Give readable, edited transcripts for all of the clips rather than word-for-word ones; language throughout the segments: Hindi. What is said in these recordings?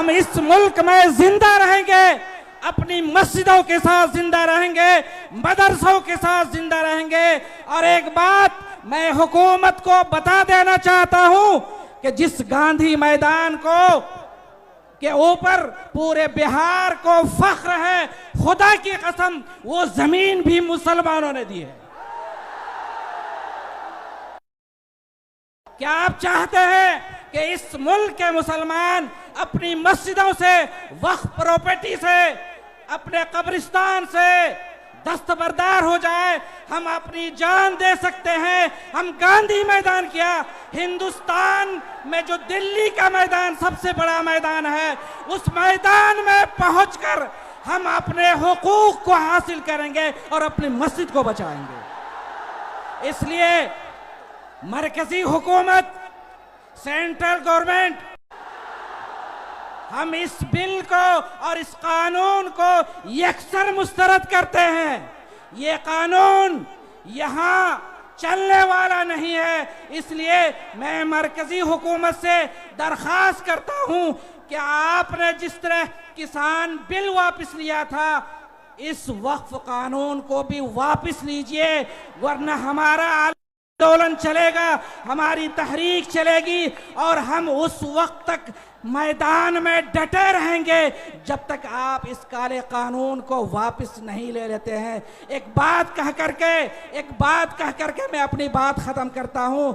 हम इस मुल्क में जिंदा रहेंगे, अपनी मस्जिदों के साथ जिंदा रहेंगे, मदरसों के साथ जिंदा रहेंगे। और एक बात मैं हुकूमत को बता देना चाहता हूं कि जिस गांधी मैदान को के ऊपर पूरे बिहार को फख्र है, खुदा की कसम वो जमीन भी मुसलमानों ने दी है। क्या आप चाहते हैं कि इस मुल्क के मुसलमान अपनी मस्जिदों से, वक्फ प्रॉपर्टी से, अपने कब्रिस्तान से दस्तबरदार हो जाए? हम अपनी जान दे सकते हैं। हम गांधी मैदान क्या, हिंदुस्तान में जो दिल्ली का मैदान सबसे बड़ा मैदान है, उस मैदान में पहुंचकर हम अपने हुकूक को हासिल करेंगे और अपनी मस्जिद को बचाएंगे। इसलिए मरकजी हुकूमत, सेंट्रल गवर्नमेंट, हम इस बिल को और इस कानून को यकसर मुस्तरद करते हैं। ये कानून यहां चलने वाला नहीं है। इसलिए मैं मरकजी हुकूमत से दरखास्त करता हूं कि आपने जिस तरह किसान बिल वापस लिया था, इस वक्फ कानून को भी वापस लीजिए, वरना हमारा आंदोलन चलेगा, हमारी तहरीक चलेगी और हम उस वक्त तक मैदान में डटे रहेंगे जब तक आप इस काले कानून को वापस नहीं ले लेते हैं। एक बात कह करके मैं अपनी बात खत्म करता हूं।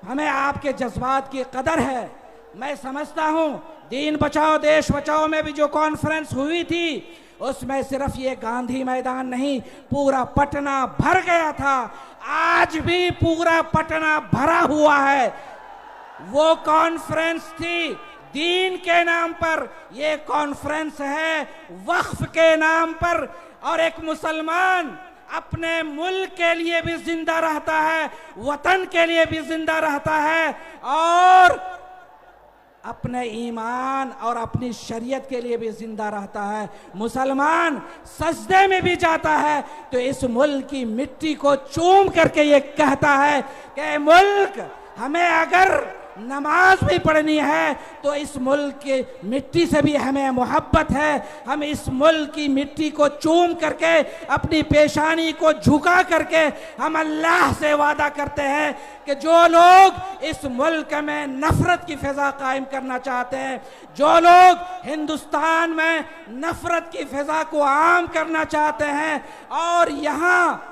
हमें आपके जज्बात की कदर है। मैं समझता हूं दीन बचाओ देश बचाओ में भी जो कॉन्फ्रेंस हुई थी, उसमें सिर्फ ये गांधी मैदान नहीं, पूरा पटना भर गया था। आज भी पूरा पटना भरा हुआ है। वो कॉन्फ्रेंस थी दीन के नाम पर, ये कॉन्फ्रेंस है वक्फ के नाम पर। और एक मुसलमान अपने मुल्क के लिए भी जिंदा रहता है, वतन के लिए भी जिंदा रहता है और अपने ईमान और अपनी शरीयत के लिए भी जिंदा रहता है। मुसलमान सजदे में भी जाता है तो इस मुल्क की मिट्टी को चूम करके ये कहता है कि मुल्क, हमें अगर नमाज भी पढ़नी है तो इस मुल्क की मिट्टी से भी हमें मोहब्बत है। हम इस मुल्क की मिट्टी को चूम करके, अपनी पेशानी को झुका करके हम अल्लाह से वादा करते हैं कि जो लोग इस मुल्क में नफरत की फिजा कायम करना चाहते हैं, जो लोग हिंदुस्तान में नफरत की फिजा को आम करना चाहते हैं और यहाँ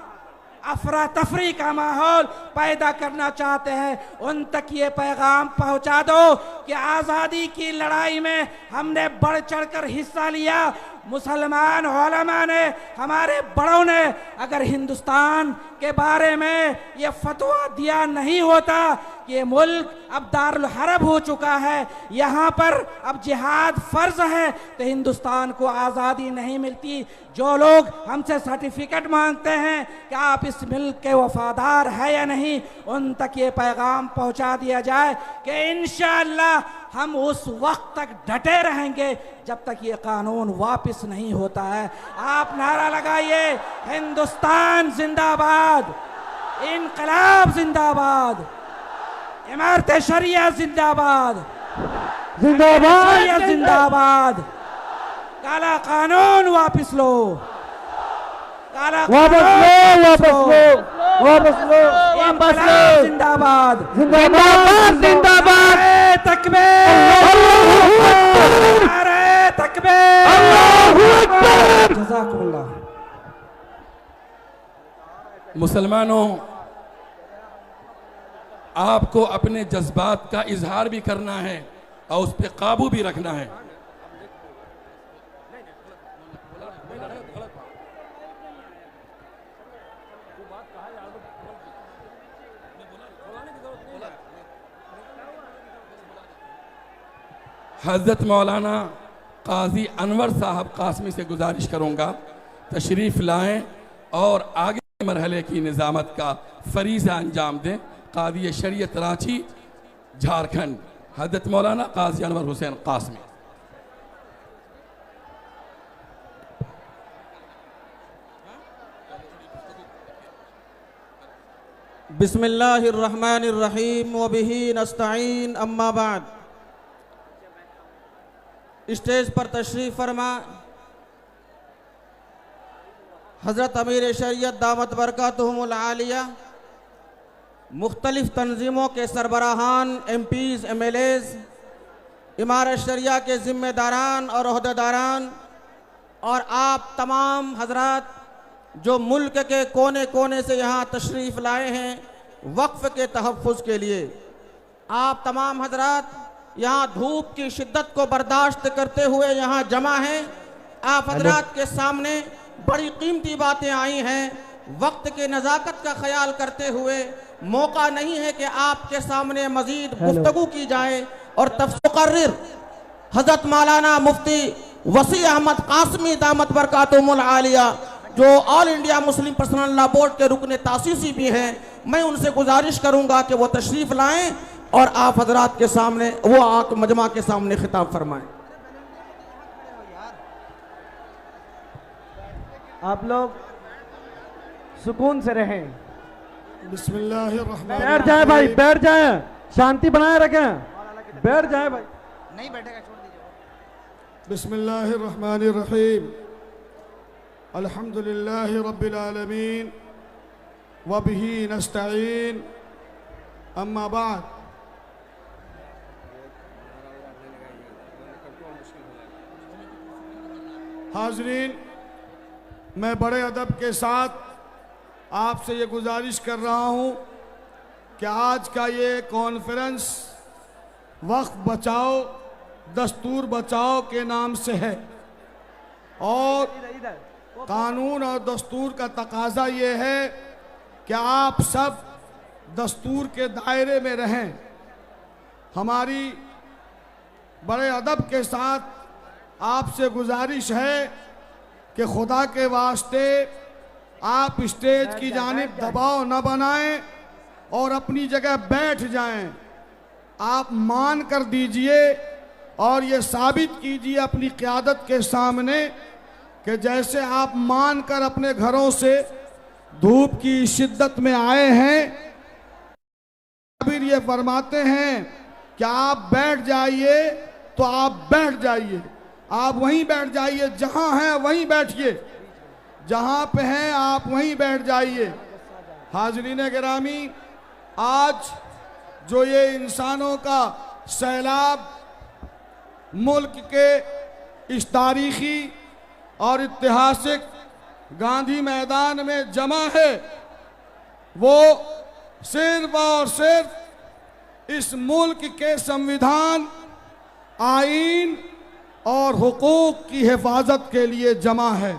अफरा तफरी का माहौल पैदा करना चाहते हैं, उन तक ये पैगाम पहुंचा दो कि आज़ादी की लड़ाई में हमने बढ़ चढ़कर हिस्सा लिया। मुसलमान उलमा ने, हमारे बड़ों ने अगर हिंदुस्तान के बारे में ये फतवा दिया नहीं होता कि ये मुल्क अब दारुल हरब हो चुका है, यहाँ पर अब जिहाद फर्ज है, तो हिंदुस्तान को आज़ादी नहीं मिलती। जो लोग हमसे सर्टिफिकेट मांगते हैं कि आप इस मुल्क के वफादार है या नहीं, उन तक ये पैगाम पहुँचा दिया जाए कि इंशाअल्लाह हम उस वक्त तक डटे रहेंगे जब तक ये कानून वापस नहीं होता है। आप नारा लगाइए, हिंदुस्तान जिंदाबाद, इनकलाब जिंदाबाद, इमारत शरिया जिंदाबाद, जिंदाबाद जिंदाबाद, काला कानून वापस लो, काला वापस लो, जिंदाबाद जिंदाबाद जिंदाबाद, तकबीर, नारे तकबीर, जज़ाकुमुल्लाह। मुसलमानों, आपको अपने जज्बात का इजहार भी करना है और उस पर काबू भी रखना है। हज़रत मौलाना काजी अनवर साहब कासमी से गुजारिश करूँगा तशरीफ़ लाएं और आगे मरहले की निज़ामत का फरीज़ा अंजाम दें। कादी शरीयत रांची झारखंड, हज़रत मौलाना काजी अनवर हुसैन कासमी। बिस्मिल्लाहिर्रहमानिर्रहीम व बिही नस्तईन, अम्मा बाद। स्टेज पर तशरीफ फरमा हज़रत अमीर शरीयत दामत बरकातुहुमुल आलिया, मुख्तलिफ तंजीमों के सरबराहान, MPs, MLAs, इमारत शरिया के ज़िम्मेदारान और ओहदेदारान और आप तमाम हजरात जो मुल्क के कोने कोने से यहाँ तशरीफ़ लाए हैं वक्फ के तहफ़्फ़ुज़ के लिए। आप तमाम हजरात यहाँ धूप की शिद्दत को बर्दाश्त करते हुए यहाँ जमा हैं। आप हजरात के सामने बड़ी कीमती बातें आई हैं। वक्त की नज़ाकत का ख्याल करते हुए मौका नहीं है कि आपके सामने मजीद गुफ्तगू की जाए और मुकर्रिर हज़रत मौलाना मुफ्ती वसी अहमद कासमी दामत बरकातुहुमुल आलिया जो all India Muslim personal law board के रुकने तासीसी भी हैं, मैं उनसे गुजारिश करूंगा कि वो तशरीफ़ लाएं और आप हजरात के सामने वो आक मजमा के सामने खिताब फरमाएं। आप लोग सुकून से रहें, बिस्मिल्लाहिर्रहमानिर्रहीम। बैठ जाए भाई, बैठ जाए, शांति बनाए रखें, बैठ जाए भाई। नहीं बैठेगा छोड़ दीजिए। बिस्मिल्लाहिर्रहमानिर्रहीम। अल्हम्दुलिल्लाहि रब्बिल आलमीन व बिही नस्तईन, अम्मा बाद। हाज़रीन, मैं बड़े अदब के साथ आपसे ये गुजारिश कर रहा हूँ कि आज का ये कॉन्फ्रेंस वक्फ बचाओ दस्तूर बचाओ के नाम से है और कानून और दस्तूर का तकाजा ये है कि आप सब दस्तूर के दायरे में रहें। हमारी बड़े अदब के साथ आपसे गुजारिश है कि खुदा के वास्ते आप स्टेज की जानिब दबाव न बनाएं और अपनी जगह बैठ जाएं। आप मान कर दीजिए और ये साबित कीजिए अपनी क़यादत के सामने कि जैसे आप मान कर अपने घरों से धूप की शिद्दत में आए हैं, फिर ये फरमाते हैं कि आप बैठ जाइए तो आप बैठ जाइए, आप वहीं बैठ जाइए, जहां हैं वहीं बैठिए, जहां पे हैं आप वहीं बैठ जाइए। हाज़रीन गिरामी, आज जो ये इंसानों का सैलाब मुल्क के इस तारीखी और ऐतिहासिक गांधी मैदान में जमा है, वो सिर्फ और सिर्फ इस मुल्क के संविधान, आईन और हुकूक की हिफाजत के लिए जमा है।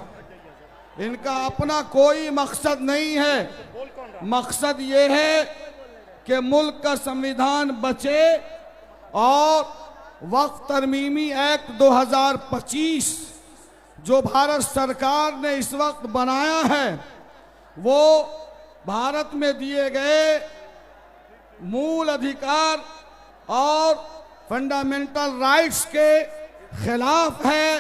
इनका अपना कोई मकसद नहीं है। मकसद ये है कि मुल्क का संविधान बचे और वक्फ तरमीमी एक्ट 2025 जो भारत सरकार ने इस वक्त बनाया है, वो भारत में दिए गए मूल अधिकार और फंडामेंटल राइट्स के खिलाफ है।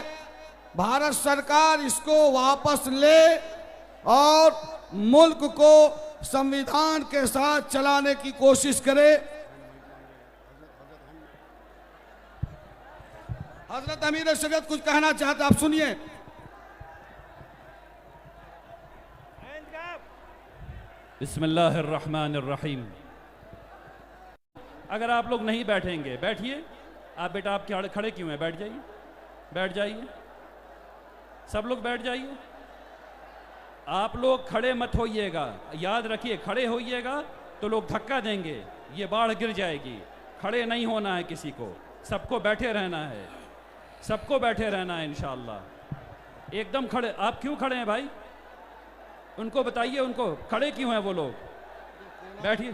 भारत सरकार इसको वापस ले और मुल्क को संविधान के साथ चलाने की कोशिश करे। हजरत अमीर शरीयत कुछ कहना चाहते, आप सुनिए। बिस्मिल्लाहिर्रहमानिर्रहीम। अगर आप लोग नहीं बैठेंगे, बैठिए। आप बेटा, आप खड़े क्यों हैं? बैठ जाइए, बैठ जाइए, सब लोग बैठ जाइए। आप लोग खड़े मत होइएगा, याद रखिए, खड़े होइएगा तो लोग धक्का देंगे, ये बाढ़ गिर जाएगी। खड़े नहीं होना है किसी को, सबको बैठे रहना है, सबको बैठे रहना है इंशाअल्लाह। एकदम खड़े। आप क्यों खड़े हैं भाई? उनको बताइए, उनको खड़े क्यों हैं वो लोग? बैठिए,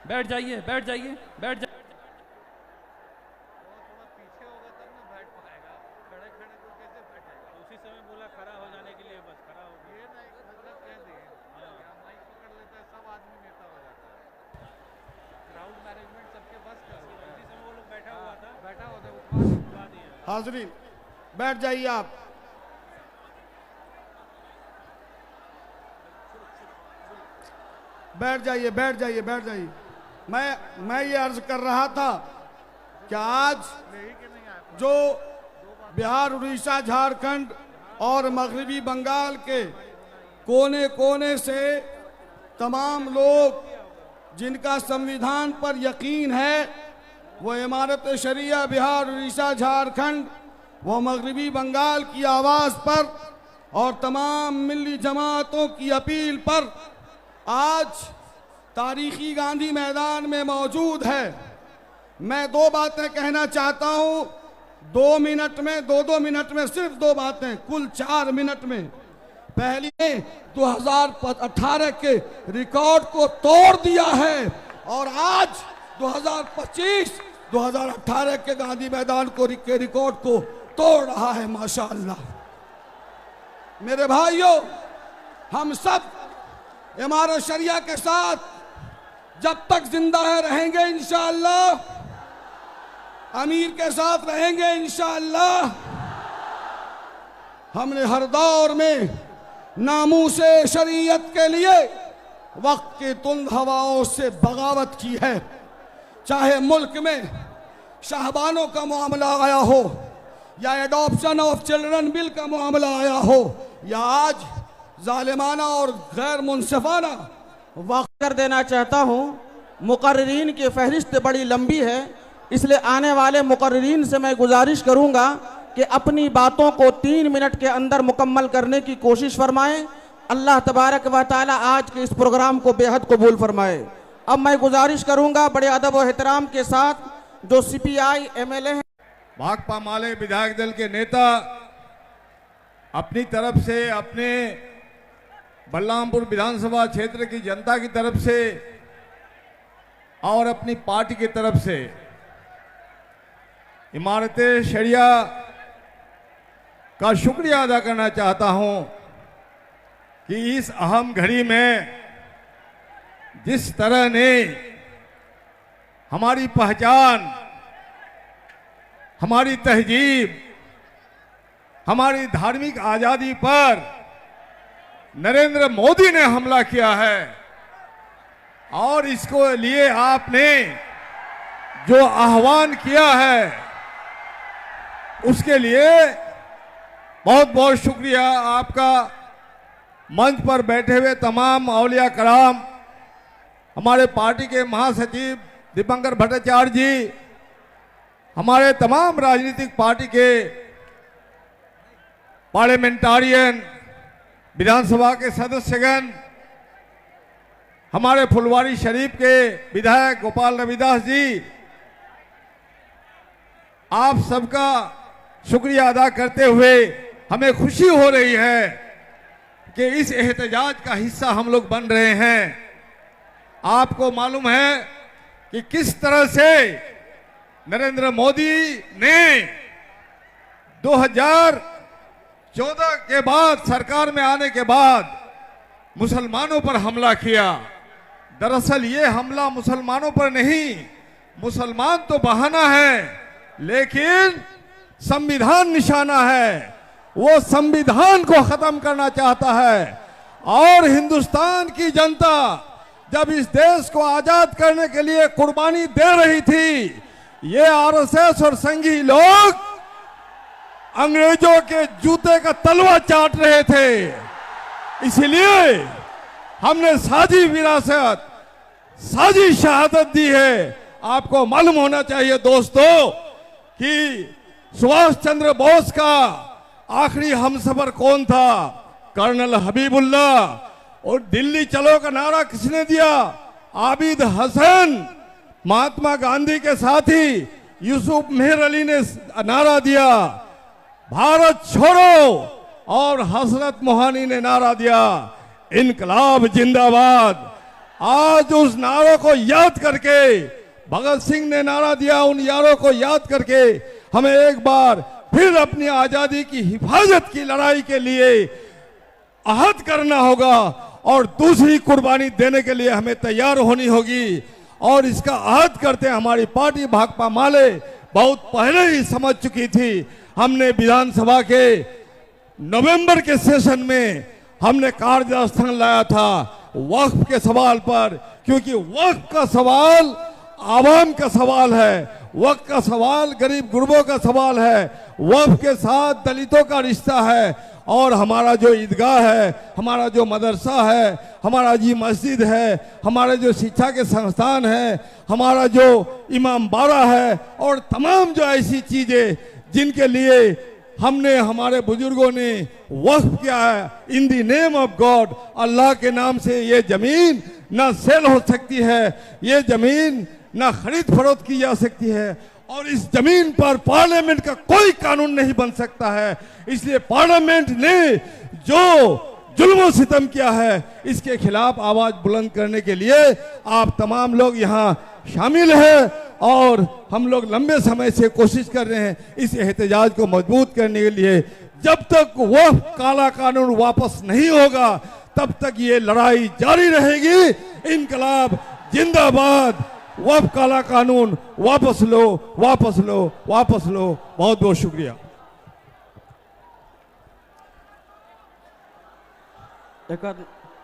बैठ जाइए, बैठ जाइए, बैठ जाइए। हाज़रीन, बैठ जाइए आप। बैठ जाइए, बैठ जाइए, बैठ जाइए। मैं ये अर्ज कर रहा था कि आज जो बिहार, उड़ीसा, झारखंड और मगरबी बंगाल के कोने कोने से तमाम लोग जिनका संविधान पर यकीन है, वो इमारत शरिया बिहार, उड़ीसा, झारखंड व मगरबी बंगाल की आवाज़ पर और तमाम मिली जमातों की अपील पर आज तारीखी गांधी मैदान में मौजूद है। मैं दो बातें कहना चाहता हूं, 2 मिनट में, 2 मिनट में सिर्फ 2 बातें, कुल 4 मिनट में। पहली ने 2018 के रिकॉर्ड को तोड़ दिया है और आज 2025-2018 के गांधी मैदान के रिकॉर्ड को तोड़ रहा है, माशाअल्लाह। मेरे भाइयों, हम सब इमारत शरिया के साथ जब तक जिंदा है रहेंगे इंशाअल्लाह, अमीर के साथ रहेंगे इंशाअल्लाह। हमने हर दौर में नामूसे शरीयत के लिए वक्त की तुंद हवाओं से बगावत की है, चाहे मुल्क में शाहबानों का मामला आया हो या एडॉप्शन ऑफ चिल्ड्रन बिल का मामला आया हो या आज जालिमाना और गैर मुनसिफाना वक्त कर देना चाहता हूं। मुकर्रीन की फहरिस्त बड़ी लंबी है, इसलिए आने वाले मुकर्रीन से मैं गुजारिश करूंगा कि अपनी बातों को 3 मिनट के अंदर मुकम्मल करने की कोशिश फरमाएं। अल्लाह तबारक व तआला आज के इस प्रोग्राम को बेहद कबूल फरमाए। अब मैं गुजारिश करूंगा बड़े अदब व एहतराम के साथ जो CPI MLA हैं, भाकपा माले विधायक दल के नेता अपनी तरफ से, अपने बलरामपुर विधानसभा क्षेत्र की जनता की तरफ से और अपनी पार्टी की तरफ से इमारत शरिया का शुक्रिया अदा करना चाहता हूं कि इस अहम घड़ी में जिस तरह ने हमारी पहचान, हमारी तहजीब, हमारी धार्मिक आजादी पर नरेंद्र मोदी ने हमला किया है और इसको लिए आपने जो आह्वान किया है उसके लिए बहुत बहुत शुक्रिया आपका। मंच पर बैठे हुए तमाम औलिया कराम, हमारे पार्टी के महासचिव दीपंकर भट्टाचार्य जी, हमारे तमाम राजनीतिक पार्टी के पार्लियामेंटारियन, विधानसभा के सदस्यगण, हमारे फुलवारी शरीफ के विधायक गोपाल रविदास जी, आप सबका शुक्रिया अदा करते हुए हमें खुशी हो रही है कि इस एहतजाज का हिस्सा हम लोग बन रहे हैं। आपको मालूम है कि किस तरह से नरेंद्र मोदी ने 2014 के बाद, सरकार में आने के बाद मुसलमानों पर हमला किया। दरअसल ये हमला मुसलमानों पर नहीं, मुसलमान तो बहाना है लेकिन संविधान निशाना है। वो संविधान को खत्म करना चाहता है और हिंदुस्तान की जनता जब इस देश को आजाद करने के लिए कुर्बानी दे रही थी, ये आरएसएस और संघी लोग अंग्रेजों के जूते का तलवा चाट रहे थे। इसलिए हमने साजी विरासत, साजी शहादत दी है। आपको मालूम होना चाहिए दोस्तों कि सुभाष चंद्र बोस का आखिरी हमसफर कौन था? कर्नल हबीबुल्ला। और दिल्ली चलो का नारा किसने दिया? आबिद हसन। महात्मा गांधी के साथी यूसुफ मेहर अली ने नारा दिया भारत छोड़ो, और हजरत मोहानी ने नारा दिया इनकलाब जिंदाबाद। आज उस नारों को याद करके, भगत सिंह ने नारा दिया, उन यारों को याद करके हमें एक बार फिर अपनी आजादी की हिफाजत की लड़ाई के लिए अहद करना होगा और दूसरी कुर्बानी देने के लिए हमें तैयार होनी होगी। और इसका अहद करते हमारी पार्टी भाकपा माले बहुत पहले ही समझ चुकी थी। हमने विधानसभा के नवंबर के सेशन में हमने कार्यस्थान लाया था वक्फ के सवाल पर, क्योंकि वक्फ का सवाल आवाम का सवाल है, वक्त का सवाल गरीब गुरबों का सवाल है, वक्फ के साथ दलितों का रिश्ता है। और हमारा जो ईदगाह है, हमारा जो मदरसा है, हमारा जी मस्जिद है, हमारे जो शिक्षा के संस्थान हैं, हमारा जो इमाम बाड़ा है और तमाम जो ऐसी चीज़ें जिनके लिए हमने हमारे बुजुर्गों ने वक्फ किया है इन दी नेम ऑफ गॉड, अल्लाह के नाम से, ये ज़मीन ना सेल हो सकती है, ये ज़मीन ना खरीद फरोख्त की जा सकती है और इस जमीन पर पार्लियामेंट का कोई कानून नहीं बन सकता है। इसलिए पार्लियामेंट ने जो जुल्म सितम किया है इसके खिलाफ आवाज बुलंद करने के लिए आप तमाम लोग यहाँ शामिल हैं और हम लोग लंबे समय से कोशिश कर रहे हैं इस एहतजाज को मजबूत करने के लिए। जब तक वह काला कानून वापस नहीं होगा तब तक ये लड़ाई जारी रहेगी। इनकलाब जिंदाबाद, वह काला कानून वापस लो, वापस लो, वापस लो। बहुत बहुत शुक्रिया।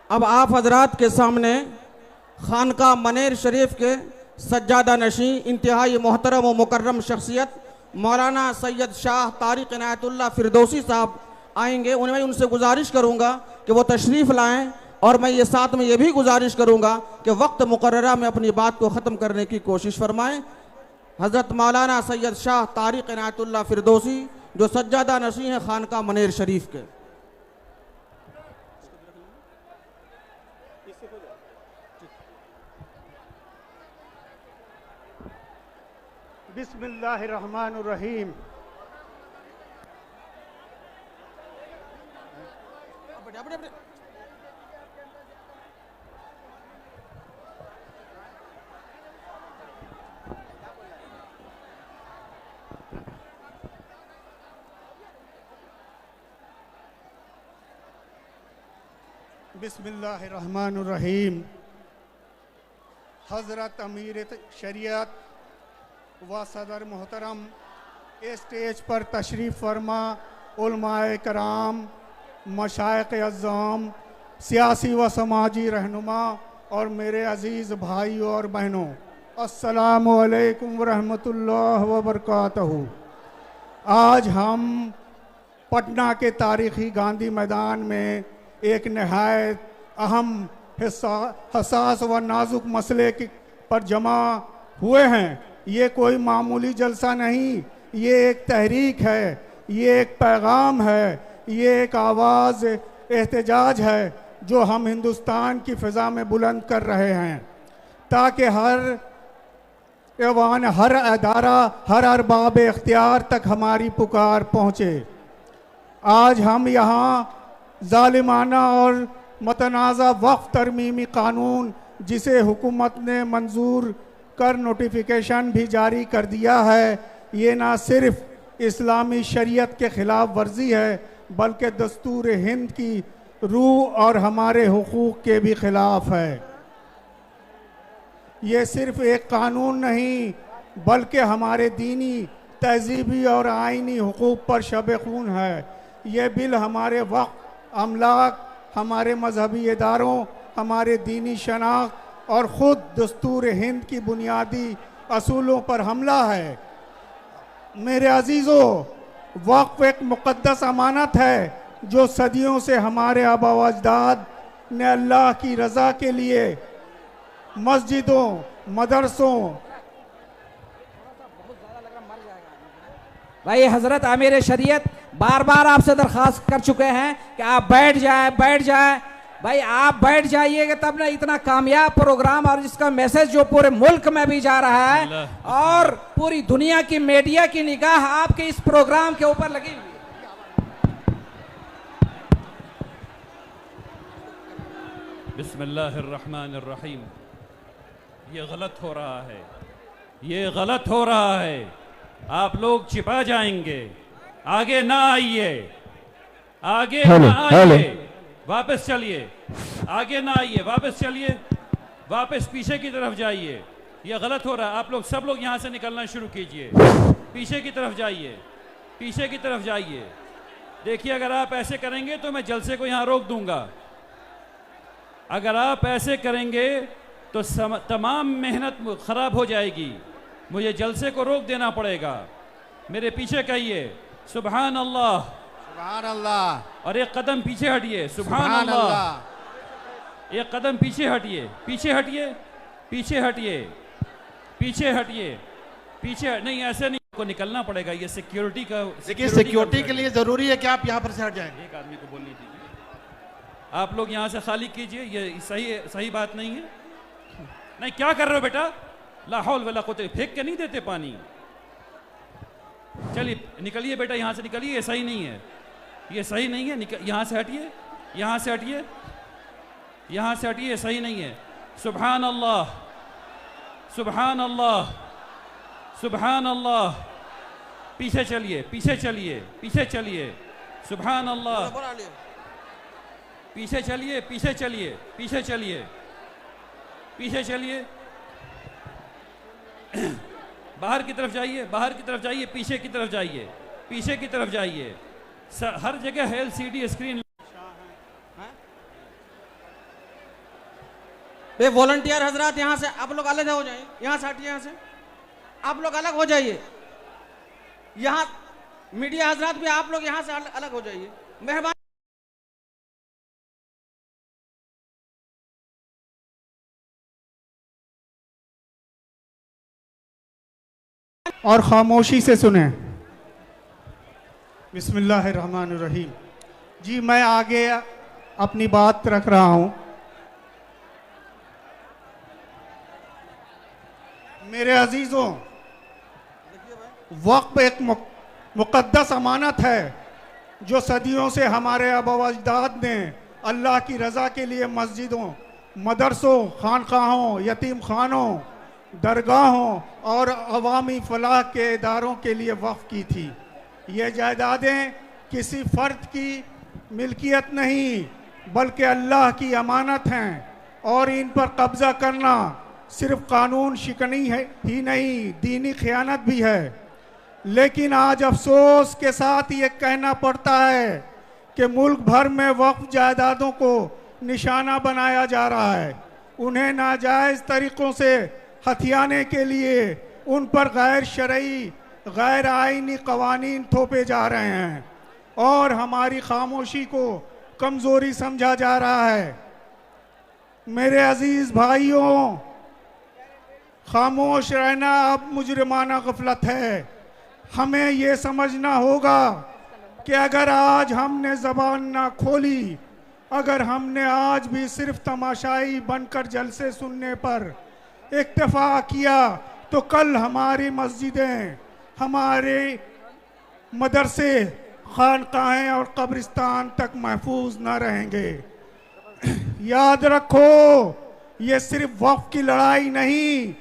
अब आप हजरात के सामने खानका मनेर शरीफ के सज्जादा नशी इंतहाई मोहतरम व मुकर्रम शख्सियत मौलाना सैयद शाह तारिक इनायतुल्लाह फिरदौसी साहब आएंगे। उन्हें उनसे गुजारिश करूंगा कि वो तशरीफ़ लाएं और मैं ये साथ में ये भी गुजारिश करूंगा कि वक्त मुकर्ररा में अपनी बात को ख़त्म करने की कोशिश फरमाएं। हज़रत मौलाना सैयद शाह तारिक इनायतुल्लाह फिरदौसी जो सज्जादा नशी हैं खानका मनेर शरीफ के। बिस्मिल्लाहिर्रहमानिर्रहीम। बिस्मिल्लाहिर्रहमानिर्रहीम। हज़रत अमीर शरीयत व सदर मोहतरम स्टेज पर तशरीफ़ फरमा, उलमाए कराम, मशाइख़ अज़्ज़ाम, सियासी व समाजी रहनुमा और मेरे अज़ीज़ भाइयों और बहनों, अस्सलामु अलैकुम व रहमतुल्लाह व बरकातहू। आज हम पटना के तारीख़ी गांधी मैदान में एक नहायत अहम हसास व नाजुक मसले पर जमा हुए हैं। ये कोई मामूली जलसा नहीं, ये एक तहरीक है, ये एक पैगाम है, ये एक आवाज़ एहतजाज है जो हम हिंदुस्तान की फ़िज़ा में बुलंद कर रहे हैं ताकि हर ऐवान, हर अदारा, हर अरबाब इख्तियार तक हमारी पुकार पहुँचे। आज हम यहाँ ज़ालिमाना और मतनाज़ा वक्फ तरमीमी कानून जिसे हुकूमत ने मंजूर कर नोटिफिकेशन भी जारी कर दिया है, ये ना सिर्फ इस्लामी शरीयत के ख़िलाफ़ वर्जी है बल्कि दस्तूर हिंद की रूह और हमारे हुकूक के भी ख़िलाफ़ है। ये सिर्फ एक कानून नहीं बल्कि हमारे दीनी, तहजीबी और आइनी हुकूक पर शब खून है। ये बिल हमारे वक्फ, अमलाक, हमारे मजहबी इदारों, हमारे दीनी शनाख्त और ख़ुद दस्तूर हिंद की बुनियादी असूलों पर हमला है। मेरे अजीज़ों, वक्फ एक मुक़द्दस अमानत है जो सदियों से हमारे आबा व अजदाद ने अल्लाह की रज़ा के लिए मस्जिदों, मदरसों। भाई हजरत आमिर शरीयत बार बार आपसे दरख्वास्त कर चुके हैं कि आप बैठ जाए। भाई आप बैठ जाइएगा तब ना इतना कामयाब प्रोग्राम और जिसका मैसेज जो पूरे मुल्क में भी जा रहा है और पूरी दुनिया की मीडिया की निगाह आपके इस प्रोग्राम के ऊपर लगी हुई है। बिस्मिल्लाहिर्रहमानिर्रहीम। ये गलत हो रहा है, ये गलत हो रहा है। आप लोग छिपा जाएंगे, आगे ना आइए, आगे ना आइए, वापस चलिए, आगे ना आइए, वापस चलिए, वापस पीछे की तरफ जाइए। ये गलत हो रहा है। आप लोग सब लोग यहाँ से निकलना शुरू कीजिए, पीछे की तरफ जाइए, पीछे की तरफ जाइए। देखिए अगर आप ऐसे करेंगे तो मैं जलसे को यहाँ रोक दूंगा। अगर आप ऐसे करेंगे तो तमाम मेहनत खराब हो जाएगी। मुझे जलसे को रोक देना पड़ेगा। मेरे पीछे कहिए सुभान अल्लाह, सुभान अल्लाह। और एक कदम पीछे हटिए, सुभान अल्लाह। एक कदम पीछे हटिए, पीछे हटिए, पीछे हटिए, पीछे हटिए, पीछे नहीं, ऐसे नहीं, को निकलना पड़ेगा। ये सिक्योरिटी का, देखिए सिक्योरिटी के लिए जरूरी है कि आप यहाँ पर से हट जाएं। एक आदमी को बोलनी थी, आप लोग यहाँ से खाली कीजिए, ये सही बात नहीं है। नहीं, क्या कर रहे हो बेटा? ला हौल वला कुव्वत, फेंक के नहीं देते पानी। चलिए निकलिए बेटा, यहाँ से निकलिए, ये सही नहीं है, ये सही नहीं है। यहाँ से हटिए, यहाँ से हटिए, यहाँ से हटिए, सही नहीं है। सुभान अल्लाह, सुभान अल्लाह, सुभान अल्लाह। पीछे चलिए, पीछे चलिए, पीछे चलिए, सुभान अल्लाह। पीछे चलिए, पीछे चलिए, पीछे चलिए, पीछे चलिए। बाहर की तरफ जाइए, बाहर की तरफ जाइए, पीछे की तरफ जाइए, पीछे की तरफ जाइए। हर जगह है LCD स्क्रीन। वे वॉलंटियर हजरात यहाँ से आप लोग अलग हो जाइए, यहाँ से हटिए, यहाँ से आप लोग अलग हो जाइए। यहाँ मीडिया हजरात भी आप लोग यहाँ से अलग हो जाइए, मेहरबानी। और खामोशी से सुने। बिस्मिल्लाहिर्रहमानिर्रहीम। जी मैं आगे अपनी बात रख रहा हूं। मेरे अजीजों, वक्फ एक मुक़द्दस अमानत है जो सदियों से हमारे आबा व अजदाद ने अल्लाह की रज़ा के लिए मस्जिदों, मदरसों, खानकाहों, यतीम खानों, दरगाहों और अवामी फलाह के इदारों के लिए वक्फ की थी। ये जायदादें किसी फ़र्द की मिल्कियत नहीं बल्कि अल्लाह की अमानत हैं और इन पर कब्ज़ा करना सिर्फ कानून शिकनी है ही नहीं, दीनी खयानत भी है। लेकिन आज अफसोस के साथ ये कहना पड़ता है कि मुल्क भर में वक्फ जायदादों को निशाना बनाया जा रहा है। उन्हें नाजायज़ तरीक़ों से हथियाने के लिए उन पर गैर शरई, गैर आईनी कवानीन थोपे जा रहे हैं और हमारी खामोशी को कमज़ोरी समझा जा रहा है। मेरे अजीज़ भाइयों, खामोश रहना अब मुजरिमाना गफलत है। हमें ये समझना होगा कि अगर आज हमने ज़बान ना खोली, अगर हमने आज भी सिर्फ तमाशाई बनकर जलसे सुनने पर इक्तफा किया, तो कल हमारी मस्जिदें, हमारे मदरसे, खानकाहें और कब्रिस्तान तक महफूज न रहेंगे। याद रखो, ये सिर्फ वक्फ की लड़ाई नहीं,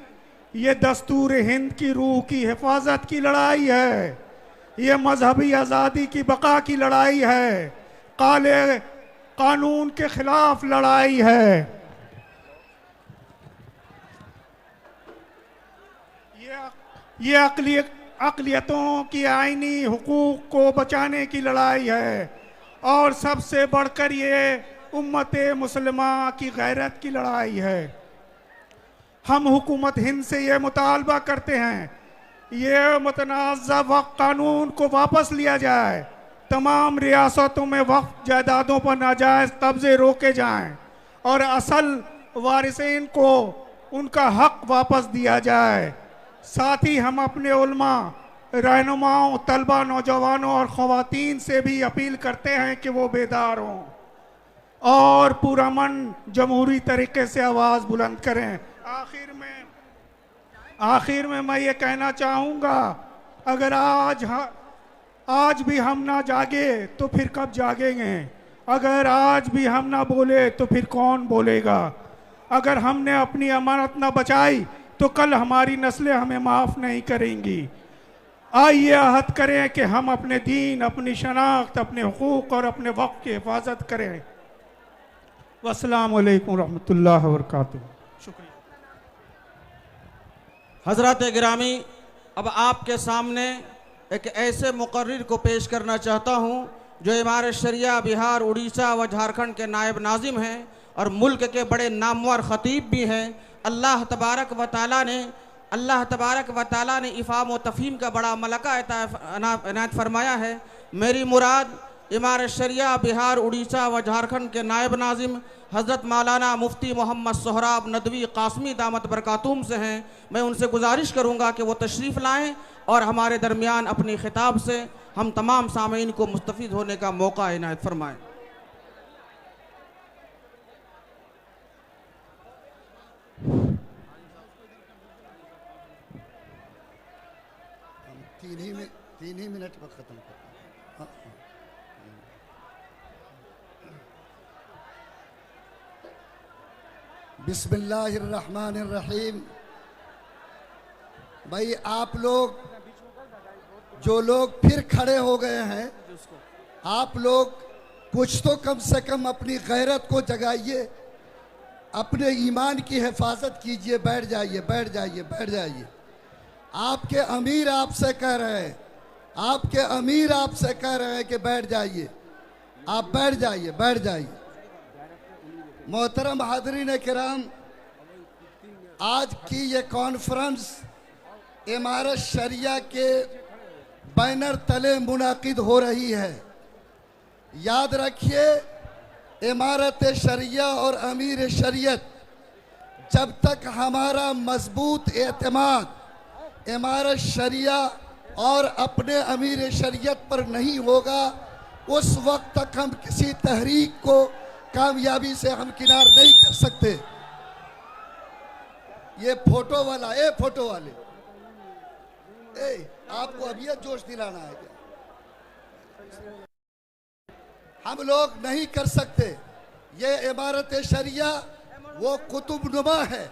ये दस्तूर हिंद की रूह की हिफाजत की लड़ाई है। ये मजहबी आज़ादी की बका की लड़ाई है, काले कानून के खिलाफ लड़ाई है। ये अक़लियतों की आईनी हुकूक को बचाने की लड़ाई है और सबसे बढ़कर ये उम्मत मुसलमा की गैरत की लड़ाई है। हम हुकूमत हिंद से ये मुतालबा करते हैं, ये मुतनाज़ा वक्फ कानून को वापस लिया जाए, तमाम रियासतों में वक्फ जायदादों पर नाजायज़ कब्ज़े रोके जाएं और असल वारिसीन को उनका हक वापस दिया जाए। साथ ही हम अपने उलमा, रहनुमाओं, तलबा, नौजवानों और ख़वातीन से भी अपील करते हैं कि वो बेदार हों और पुरअमन जमहूरी तरीके से आवाज़ बुलंद करें। आखिर में मैं ये कहना चाहूँगा, अगर आज भी हम ना जागे तो फिर कब जागेंगे? अगर आज भी हम ना बोले तो फिर कौन बोलेगा? अगर हमने अपनी अमानत ना बचाई तो कल हमारी नस्लें हमें माफ़ नहीं करेंगी। आइए अहद करें कि हम अपने दीन, अपनी शनाख्त, अपने हुकूक और अपने वक्त की हिफाजत करें। वस्सलामु अलैकुम रहमतुल्लाहि व बरकातुहू। शुक्रिया। हज़रात गिरामी, अब आपके सामने एक ऐसे मुकर्रिर को पेश करना चाहता हूँ जो इमारत शरिया बिहार, उड़ीसा व झारखंड के नायब नाजिम हैं और मुल्क के बड़े नामवर ख़तीब भी हैं। अल्लाह तबारक व तआला ने अल्लाह तबारक व ताला ने इफ़ाम व तफ़हीम का बड़ा मलका इनायत फरमाया है। मेरी मुराद इमारत शरिया बिहार, उड़ीसा व झारखंड के नायब नाजिम हज़रत मौलाना मुफ्ती मोहम्मद सोहराब नदवी कासमी दामत बरकातुम से हैं। मैं उनसे गुजारिश करूँगा कि वो तशरीफ़ लाएँ और हमारे दरमियान अपनी खिताब से हम तमाम सामीन को मुस्तफ़ीद होने का मौका इनायत फरमाएँ। तीन ही मिनट में ख़त्म करते हैं। बिस्मिल्लाहिर्रहमानिर्रहीम। भाई आप लोग जो लोग फिर खड़े हो गए हैं, आप लोग कुछ तो कम से कम अपनी गैरत को जगाइए, अपने ईमान की हिफाजत कीजिए। बैठ जाइए, बैठ जाइए, बैठ जाइए। आपके अमीर आपसे कह रहे हैं, आपके अमीर आपसे कह रहे हैं कि बैठ जाइए। आप बैठ जाइए, बैठ जाइए। मोहतरम हाज़रीन किराम, आज की ये कॉन्फ्रेंस इमारत शरिया के बैनर तले मुनाकिद हो रही है। याद रखिए, इमारत शरिया और अमीर शरीयत, जब तक हमारा मजबूत एतमाद इमारत शरिया और अपने अमीर शरीयत पर नहीं होगा, उस वक्त तक हम किसी तहरीक को कामयाबी से हम किनार नहीं कर सकते। ये फोटो वाला, फोटो वाले, आपको अब ये जोश दिलाना है क्या? हम लोग नहीं कर सकते। ये इमारत शरिया वो कुतुबनुमा है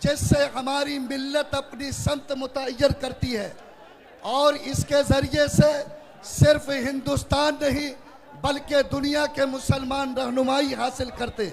जिससे हमारी मिल्लत अपनी समत मुतय्यर करती है, और इसके ज़रिए से सिर्फ हिंदुस्तान नहीं बल्कि दुनिया के मुसलमान रहनुमाई हासिल करते।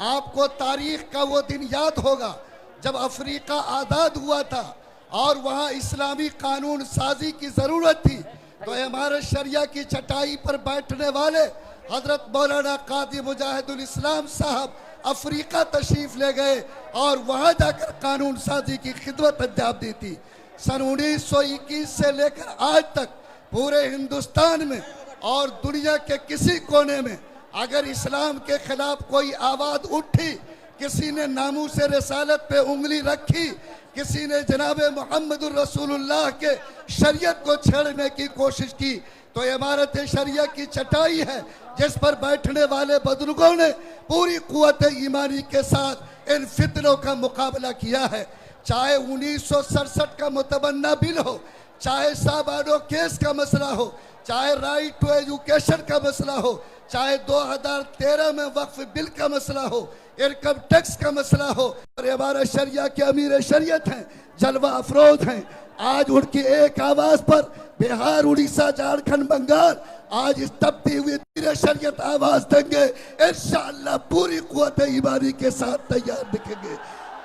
आपको तारीख़ का वो दिन याद होगा जब अफ्रीका आज़ाद हुआ था और वहाँ इस्लामी कानून साजी की ज़रूरत थी, तो इमारत शरिया की चटाई पर बैठने वाले हज़रत मौलाना कादी मुजाहिदुल इस्लाम साहब अफ्रीका तशरीफ़ ले गए और वहाँ जाकर कानून साजी की खिदमत अंजाम दी थी। सन 1921 से लेकर आज तक पूरे हिंदुस्तान में और दुनिया के किसी कोने में अगर इस्लाम के खिलाफ कोई आवाज़ उठी, किसी ने नामूस रिसालत पे उंगली रखी, किसी ने जनाब मोहम्मदुर रसूलुल्लाह के शरीयत को छेड़ने की कोशिश की, तो इमारत शरिया की चटाई है जिस पर बैठने वाले बुजुर्गों ने पूरी कुव्वत ईमानी के साथ इन फितनों का मुकाबला किया है। चाहे 1967 का मुतबन्ना बिल हो, चाहे साबानो केस का मसला हो, चाहे राइट टू एजुकेशन का मसला हो, चाहे 2013 में वक्फ बिल का मसला हो, इनकम टैक्स का मसला हो, और हमारा शरिया के अमीर शरीयत हैं, जलवा अफरोज हैं। आज उनकी एक आवाज़ पर बिहार, उड़ीसा, झारखंड, बंगाल आज इस तपती हुई अमीर शरीयत आवाज़ देंगे। इंशाअल्लाह पूरी कुव्वत ईमानी के साथ तैयार दिखेंगे।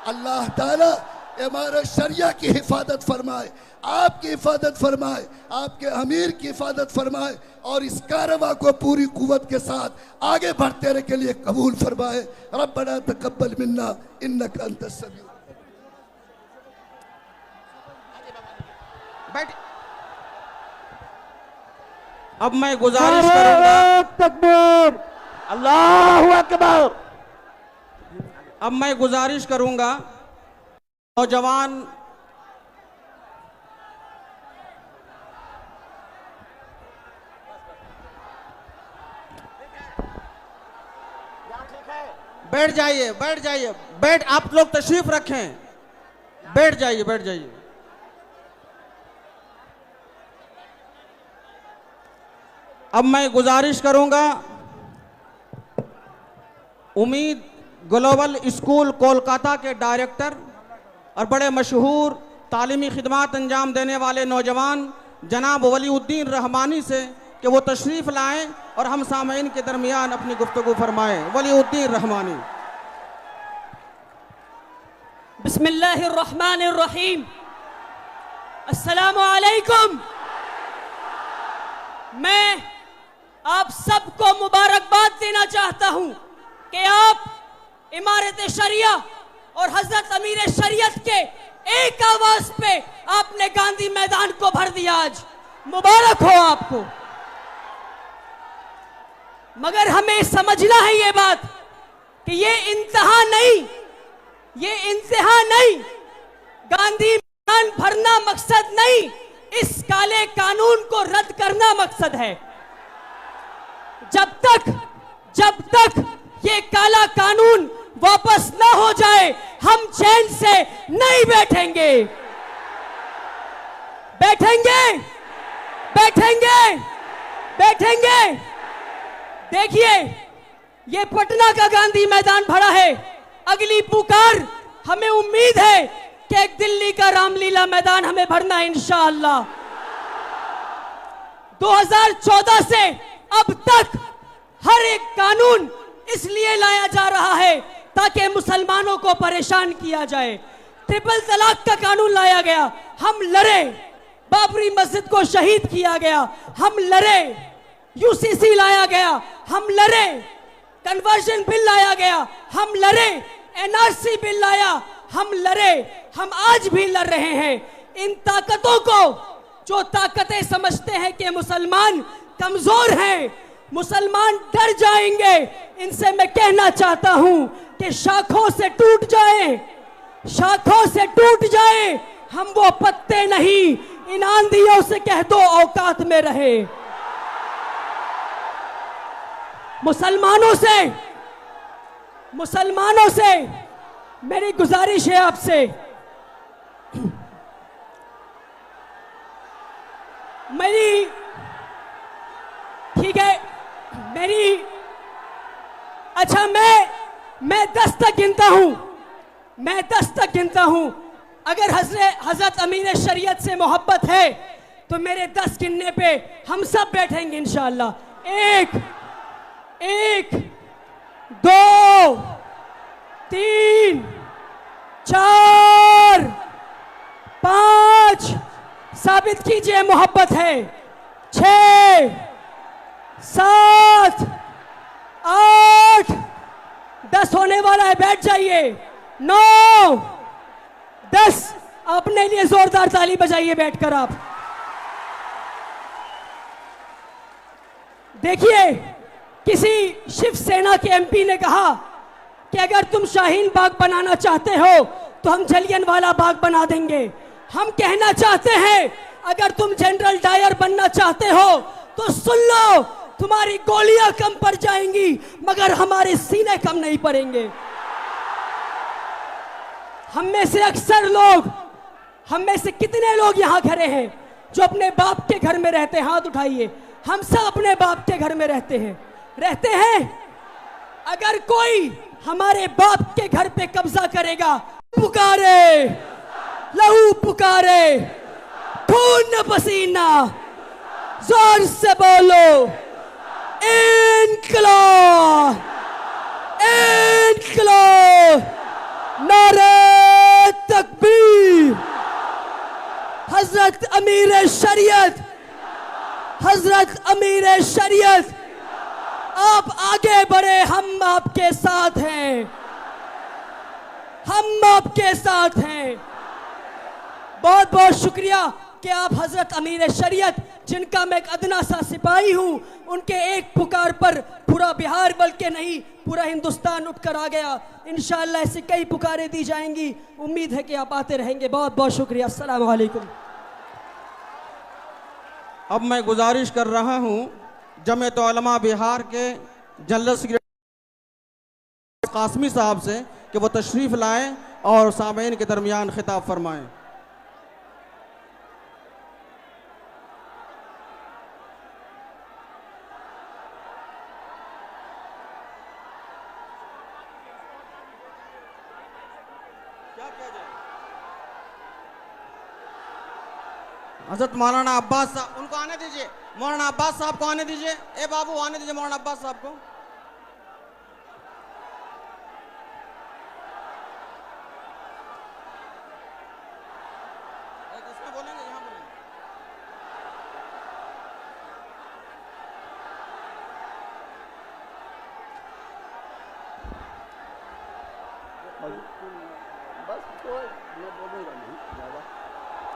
अल्लाह ताला हमारे शरिया की हिफाजत फरमाए, आपकी हिफाजत फरमाए, आपके अमीर की हिफाजत फरमाए, और इस कारवां को पूरी कुव्वत के साथ आगे बढ़ते रहने के लिए कबूल फरमाए। रब्बना तकब्बल मिन्ना इन्नका अंतस समीउ। अब मैं गुजारिश करूंगा, तकबीर, अल्लाहु अकबर। अब मैं गुजारिश करूंगा नौजवान बैठ जाइए, बैठ जाइए, आप लोग तशरीफ रखें, बैठ जाइए, बैठ जाइए। अब मैं गुजारिश करूंगा उम्मीद ग्लोबल स्कूल कोलकाता के डायरेक्टर और बड़े मशहूर तालीमी खिदमात अंजाम देने वाले नौजवान जनाब वलीउद्दीन रहमानी से कि वो तशरीफ़ लाएं और हम सामीन के दरमियान अपनी गुफ्तगू फरमाएं। वलीउद्दीन रहमानी। बिस्मिल्लाहिर्रहमानिर्रहीम। अस्सलामु अलैकुम। मैं आप सबको मुबारकबाद देना चाहता हूं कि आप इमारत शरिया और हजरत अमीर शरीयत के एक आवाज पे आपने गांधी मैदान को भर दिया। आज मुबारक हो आपको। मगर हमें समझना है ये बात कि ये इंतहा नहीं, गांधी मैदान भरना मकसद नहीं, इस काले कानून को रद्द करना मकसद है। जब तक ये काला कानून वापस ना हो जाए, हम चैन से नहीं बैठेंगे। देखिए, ये पटना का गांधी मैदान भरा है। अगली पुकार, हमें उम्मीद है कि एक दिल्ली का रामलीला मैदान हमें भरना है इंशाअल्लाह। 2014 से अब तक हर एक कानून इसलिए लाया जा रहा है ताकि मुसलमानों को परेशान किया जाए। ट्रिपल तलाक का कानून लाया गया, हम लड़े। बाबरी मस्जिद को शहीद किया गया, हम लड़े। यूसीसी लाया गया, हम लड़े। कन्वर्जन बिल लाया गया, हम लड़े। एनआरसी बिल लाया, हम लड़े। हम आज भी लड़ रहे हैं। इन ताकतों को, जो ताकतें समझते हैं कि मुसलमान कमजोर हैं, मुसलमान डर जाएंगे, इनसे मैं कहना चाहता हूं कि शाखों से टूट जाए, हम वो पत्ते नहीं। इन आंधियों से कह दो औकात में रहे। मुसलमानों से मेरी गुजारिश है आपसे, ठीक है, अच्छा, मैं 10 तक गिनता हूं। अगर हजरत अमीर शरीयत से मोहब्बत है तो मेरे 10 गिनने पे हम सब बैठेंगे इंशाअल्लाह। 1 2 3 4 5 साबित कीजिए मोहब्बत है। 6 7 8 10 होने वाला है, बैठ जाइए। 9 10 अपने लिए जोरदार ताली बजाइए बैठकर आप। देखिए, किसी शिवसेना के एमपी ने कहा कि अगर तुम शाहीन बाग बनाना चाहते हो तो हम जलियनवाला बाग बना देंगे। हम कहना चाहते हैं, अगर तुम जनरल डायर बनना चाहते हो तो सुन लो, तुम्हारी गोलियां कम पड़ जाएंगी मगर हमारे सीने कम नहीं पड़ेंगे। हम में से कितने लोग यहां खड़े हैं जो अपने बाप के घर में रहते हैं? हाथ उठाइए। हम सब अपने बाप के घर में रहते हैं। अगर कोई हमारे बाप के घर पे कब्जा करेगा, पुकारे, लहू पुकारे, खून पसीना, जोर से बोलो, इनकलाब, इनकलाब, नारे तकबीर। हजरत अमीर शरीयत, आप आगे बढ़े, हम आपके साथ हैं। बहुत बहुत शुक्रिया कि आप हजरत अमीर शरीयत, जिनका मैं एक अदना सा सिपाही हूं, उनके एक पुकार पर पूरा बिहार बल्कि नहीं पूरा हिंदुस्तान उठकर आ गया। इंशाअल्लाह ऐसी कई पुकारें दी जाएंगी। उम्मीद है कि आप आते रहेंगे। बहुत बहुत शुक्रिया। अस्सलाम वालेकुम। अब मैं गुजारिश कर रहा हूं जमीयत उलमा बिहार के जनरल सेक्रेटरी कासमी साहब से कि वो तशरीफ लाएं और सामीन के दरमियान खिताब फरमाएं। हजरत मौलाना अब्बास साहब, उनको आने दीजिए। मौलाना अब्बास साहब को आने दीजिए। ए बाबू, आने दीजिए मौलाना अब्बास साहब को। इसमें बोलेंगे, यहाँ बोलेंगे।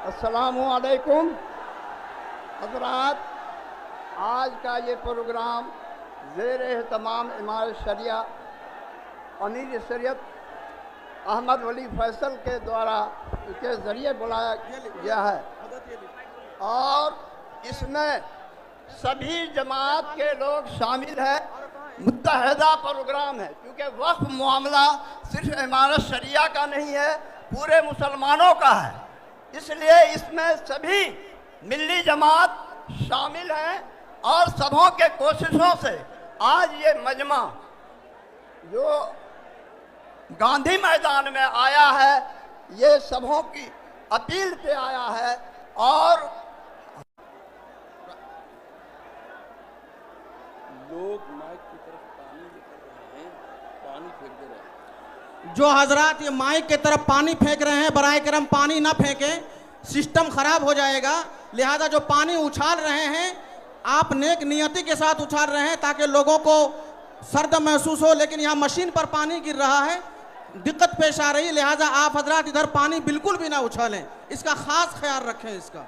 अस्सलामुअलैकुम हज़रात, आज का ये प्रोग्राम ज़ेर एहतमाम इमारत शरिया अमीर शरीयत अहमद वली फैसल के द्वारा के ज़रिए बुलाया गया है और इसमें सभी जमात के लोग शामिल हैं। मुत्तहदा प्रोग्राम है क्योंकि वक्फ मामला सिर्फ इमारत शरिया का नहीं है, पूरे मुसलमानों का है, इसलिए इसमें सभी मिल्ली जमात शामिल हैं और सबों के कोशिशों से आज ये मजमा जो गांधी मैदान में आया है ये सबों की अपील पे आया है और लोग माइक की तरफ पानी लेकर रहे हैं, पानी फेंक दे रहे हैं। जो हजरात ये माइक की तरफ पानी फेंक रहे हैं, बराए करम पानी ना फेंकें, सिस्टम खराब हो जाएगा। लिहाजा जो पानी उछाल रहे हैं आप नेक नियति के साथ उछाल रहे हैं ताकि लोगों को सर्द महसूस हो, लेकिन यहाँ मशीन पर पानी गिर रहा है, दिक्कत पेश आ रही है। लिहाजा आप हजरात इधर पानी बिल्कुल भी ना उछालें, इसका खास ख्याल रखें इसका।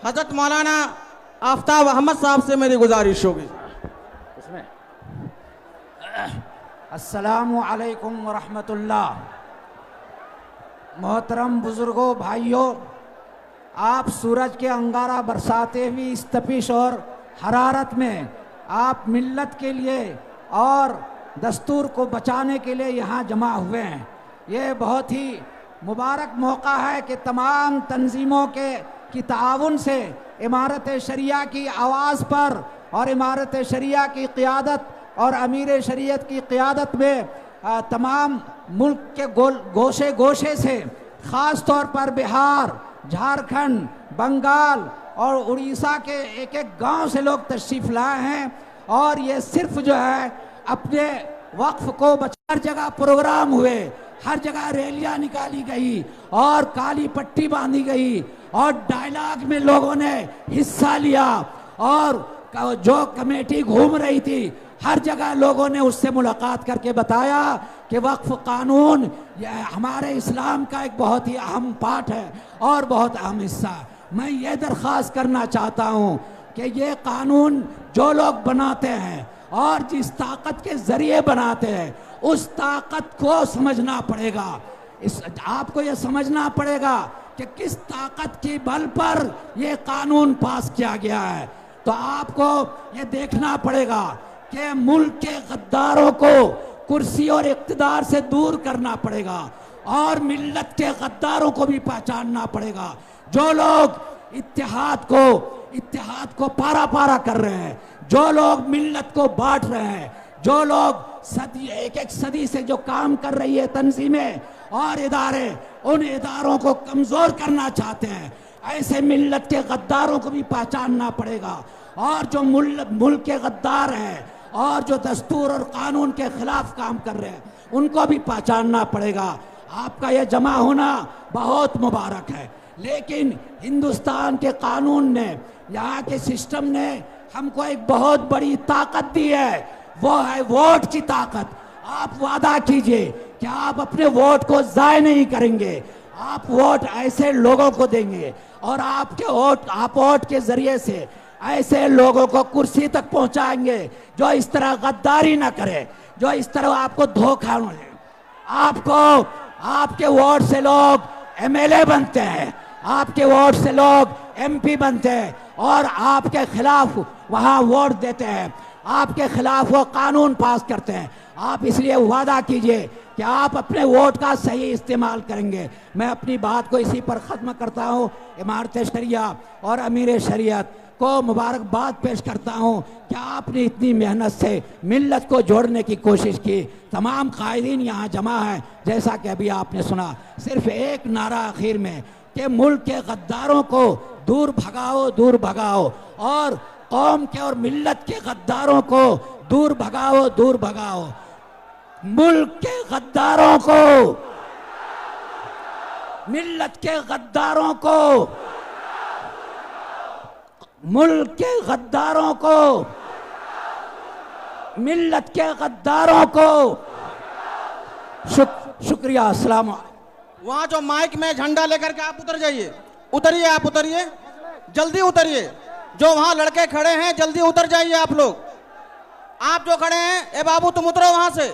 हजरत मौलाना आफ्ताब अहमद साहब से मेरी गुजारिश होगी। अस्सलामु अलैकुम वरहमतुल्लाह। मोहतरम बुजुर्गों, भाइयों, आप सूरज के अंगारा बरसाते हुए इस तपिश और हरारत में आप मिल्लत के लिए और दस्तूर को बचाने के लिए यहाँ जमा हुए हैं। ये बहुत ही मुबारक मौका है कि तमाम तंजीमों की ताउन से इमारत शरिया की आवाज़ पर और इमारत शरिया की क़ियादत और अमीर शरीयत की क़ियादत में तमाम मुल्क के गोशे गोशे से ख़ास तौर पर बिहार, झारखंड, बंगाल और उड़ीसा के एक एक गांव से लोग तशरीफ़ लाए हैं और ये सिर्फ जो है अपने वक्फ को हर जगह प्रोग्राम हुए, हर जगह रैलियां निकाली गई और काली पट्टी बांधी गई और डायलॉग में लोगों ने हिस्सा लिया और जो कमेटी घूम रही थी हर जगह लोगों ने उससे मुलाकात करके बताया कि वक्फ कानून हमारे इस्लाम का एक बहुत ही अहम पार्ट है और बहुत अहम हिस्सा। मैं ये दरख्वास्त करना चाहता हूँ कि ये कानून जो लोग बनाते हैं और जिस ताकत के ज़रिए बनाते हैं उस ताकत को समझना पड़ेगा। आपको ये समझना पड़ेगा कि किस ताकत के बल पर ये कानून पास किया गया है। तो आपको ये देखना पड़ेगा कि मुल्क के गद्दारों को कुर्सी और इक़्तिदार से दूर करना पड़ेगा और मिल्लत के गद्दारों को भी पहचानना पड़ेगा। जो लोग इत्तेहाद को पारा पारा कर रहे हैं, जो लोग मिल्लत को बांट रहे हैं, जो लोग एक एक सदी से जो काम कर रही है तंजीमें और इदारे, उन इदारों को कमज़ोर करना चाहते हैं, ऐसे मिल्लत के गद्दारों को भी पहचानना पड़ेगा। और जो मुल्क के गद्दार हैं और जो दस्तूर और कानून के खिलाफ काम कर रहे हैं उनको भी पहचानना पड़ेगा। आपका यह जमा होना बहुत मुबारक है, लेकिन हिंदुस्तान के कानून ने, यहाँ के सिस्टम ने हमको एक बहुत बड़ी ताकत दी है, वो है वोट की ताकत। आप वादा कीजिए कि आप अपने वोट को ज़ाय नहीं करेंगे, आप वोट ऐसे लोगों को देंगे और आप वोट के जरिए से ऐसे लोगों को कुर्सी तक पहुंचाएंगे जो इस तरह गद्दारी ना करे, जो इस तरह आपको धोखा न दे। आपके वोट से लोग एमएलए बनते हैं, आपके वोट से लोग एमपी बनते हैं और आपके खिलाफ वहां वोट देते हैं, आपके खिलाफ वो कानून पास करते हैं। आप इसलिए वादा कीजिए कि आप अपने वोट का सही इस्तेमाल करेंगे। मैं अपनी बात को इसी पर ख़त्म करता हूँ। इमारत शरिया और अमीर शरीयत को मुबारकबाद पेश करता हूँ कि आपने इतनी मेहनत से मिल्लत को जोड़ने की कोशिश की। तमाम कायदीन यहाँ जमा है, जैसा कि अभी आपने सुना। सिर्फ एक नारा आखिर में कि मुल्क के गद्दारों को दूर भगाओ, दूर भगाओ, और कौम के और मिल्लत के गद्दारों को दूर भगाओ, दूर भगाओ। मुल्क के गद्दारों को, मिल्लत के गद्दारों को, मुल्क के गद्दारों को, मिल्लत के गद्दारों को शुक्रिया। अस्सलाम वालेकुम। वहां जो माइक में झंडा लेकर के आप उतर जाइए, उतरिए, आप उतरिए, जल्दी उतरिए। जो वहां लड़के खड़े हैं जल्दी उतर जाइए आप लोग। आप जो खड़े हैं, ए बाबू तुम उतरो वहां से,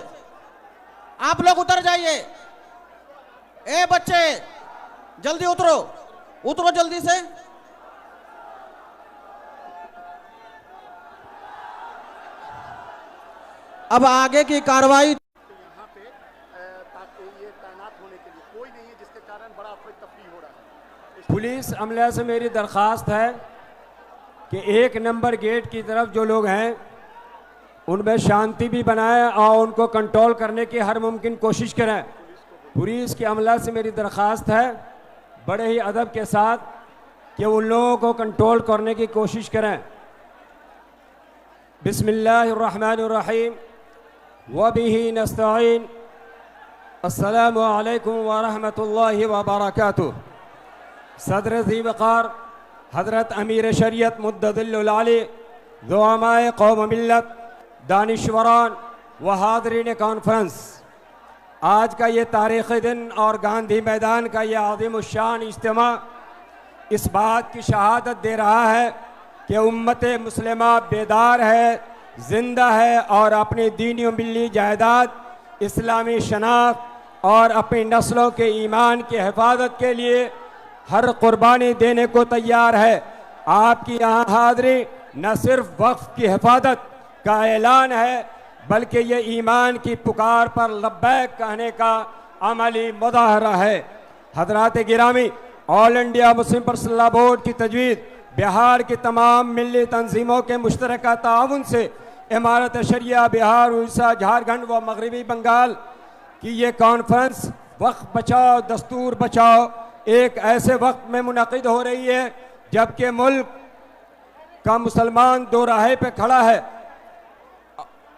आप लोग उतर जाइए। ए बच्चे जल्दी उतरो, उतरो जल्दी से। अब आगे की कार्रवाई यहाँ पे ये तैनात होने के लिए कोई नहीं है, जिसके कारण बड़ा अफरा तफरी हो रहा है। पुलिस अमले से मेरी दरख्वास्त है कि 1 नंबर गेट की तरफ जो लोग हैं उनमें शांति भी बनाएं और उनको कंट्रोल करने की हर मुमकिन कोशिश करें। पुलिस के अमला से मेरी दरख्वास्त है बड़े ही अदब के साथ कि उन लोगों को कंट्रोल करने की कोशिश करें। बिस्मिल्लाहिर्रहमानिर्रहीम व बिही नस्तईन। अस्सलामु अलैकुम व रहमतुल्लाहि व बरकातुहू। सदर ज़ी वक़ार हज़रत अमीर शरीयत मुद्ददिल्लुल आली, दुआमाए कौम मिल्लत, दानिश्वरान व हाज़रीन कॉन्फ्रेंस, आज का ये तारीख़ी दिन और गांधी मैदान का ये आज़िमुश्शान इज्तिमा इस बात की शहादत दे रहा है कि उम्मत मुस्लिमा बेदार है, जिंदा है और अपनी दीनी व मिल्ली जायदाद, इस्लामी शनाख्त और अपनी नस्लों के ईमान की हिफाजत के लिए हर कुर्बानी देने को तैयार है। आपकी यहाँ हाज़री न सिर्फ वक्फ की हिफाजत का ऐलान है बल्कि ये ईमान की पुकार पर लब्बैक कहने का अमली मुज़ाहरा है। हज़रात गिरामी, all India Muslim personal board की तजवीज़ बिहार की तमाम मिली तंजीमों के मुश्तरका ताउन से इमारत शरिया बिहार, उड़ीसा, झारखंड व मगरबी बंगाल की ये कॉन्फ्रेंस वक्फ बचाओ दस्तूर बचाओ एक ऐसे वक्त में मुनक़िद हो रही है जबकि मुल्क का मुसलमान दो राहे पे खड़ा है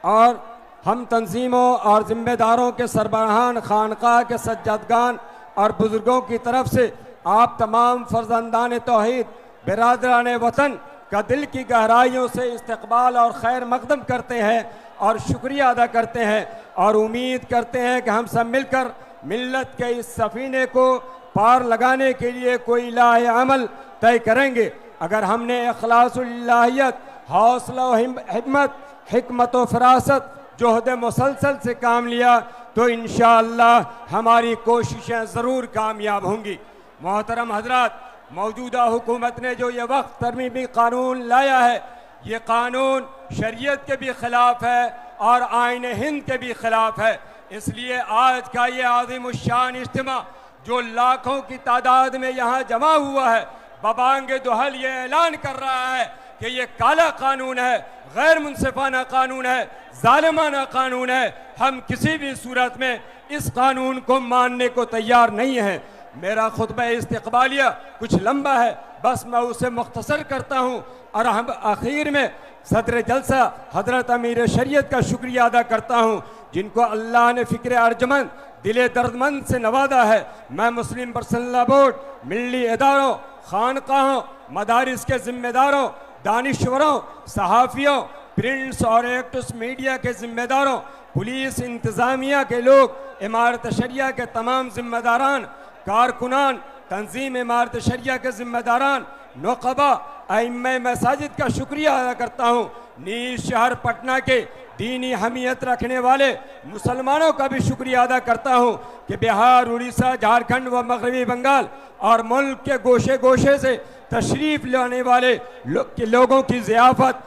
और हम तंजीमों और ज़िम्मेदारों के सरबराहान, खानका के सज्जादगान और बुज़ुर्गों की तरफ से आप तमाम फ़र्ज़ंदान तौहीद, बिरादरान वतन का दिल की गहराइयों से इस्तकबाल और खैर मकदम करते हैं और शुक्रिया अदा करते हैं और उम्मीद करते हैं कि हम सब मिलकर मिल्लत के इस सफ़ीने को पार लगाने के लिए कोई लाहे अमल तय करेंगे। अगर हमने इखलासुल्लाहियत, हौसला व हिम्मत, हिकमत व फरासत, जोहद मुसलसल से काम लिया तो इंशाअल्लाह हमारी कोशिशें ज़रूर कामयाब होंगी। मोहतरम हजरात, मौजूदा हुकूमत ने जो ये वक्त तरमीमी कानून लाया है, ये कानून शरीयत के भी ख़िलाफ़ है और आइन हिंद के भी ख़िलाफ़ है। इसलिए आज का ये आज़िमुश्शान इज्तिमा जो लाखों की तादाद में यहाँ जमा हुआ है, बबांगे दुहल ये ऐलान कर रहा है कि ये काला कानून है, गैर मुनसिफाना कानून है, जालिमाना कानून है। हम किसी भी सूरत में इस कानून को मानने को तैयार नहीं हैं। मेरा खुतबा इस्तक़बालिया कुछ लंबा है, बस मैं उसे मुख्तसर करता हूँ और हम आखिर में सदर जलसा हजरत अमीर शरीयत का शुक्रिया अदा करता हूँ जिनको अल्लाह ने फ़िक्र अर्जमंद, दिले दर्दमंद से नवाजा है। मैं मुस्लिम पर्सनल बोर्ड, मिली इदारों, खानकाहों, मदारिस के ज़िम्मेदारों, दानिश्वरों, सहाफ़ियों, प्रिंट्स और इलेक्ट्रॉनिक्स मीडिया के ज़िम्मेदारों, पुलिस इंतज़ामिया के लोग, इमारत शरिया के तमाम ज़िम्मेदारान, कारकुनान, तंजीम इमारत शरिया के ज़िम्मेदारान, नुक़बा, अइम्मे मसाजिद का शुक्रिया अदा करता हूँ। नीज शहर पटना के दीनी हमीयत रखने वाले मुसलमानों का भी शुक्रिया अदा करता हूँ कि बिहार, उड़ीसा, झारखंड व मगरबी बंगाल और मुल्क के गोशे गोशे से तशरीफ़ लाने वाले लोगों की ज़ियाफ़त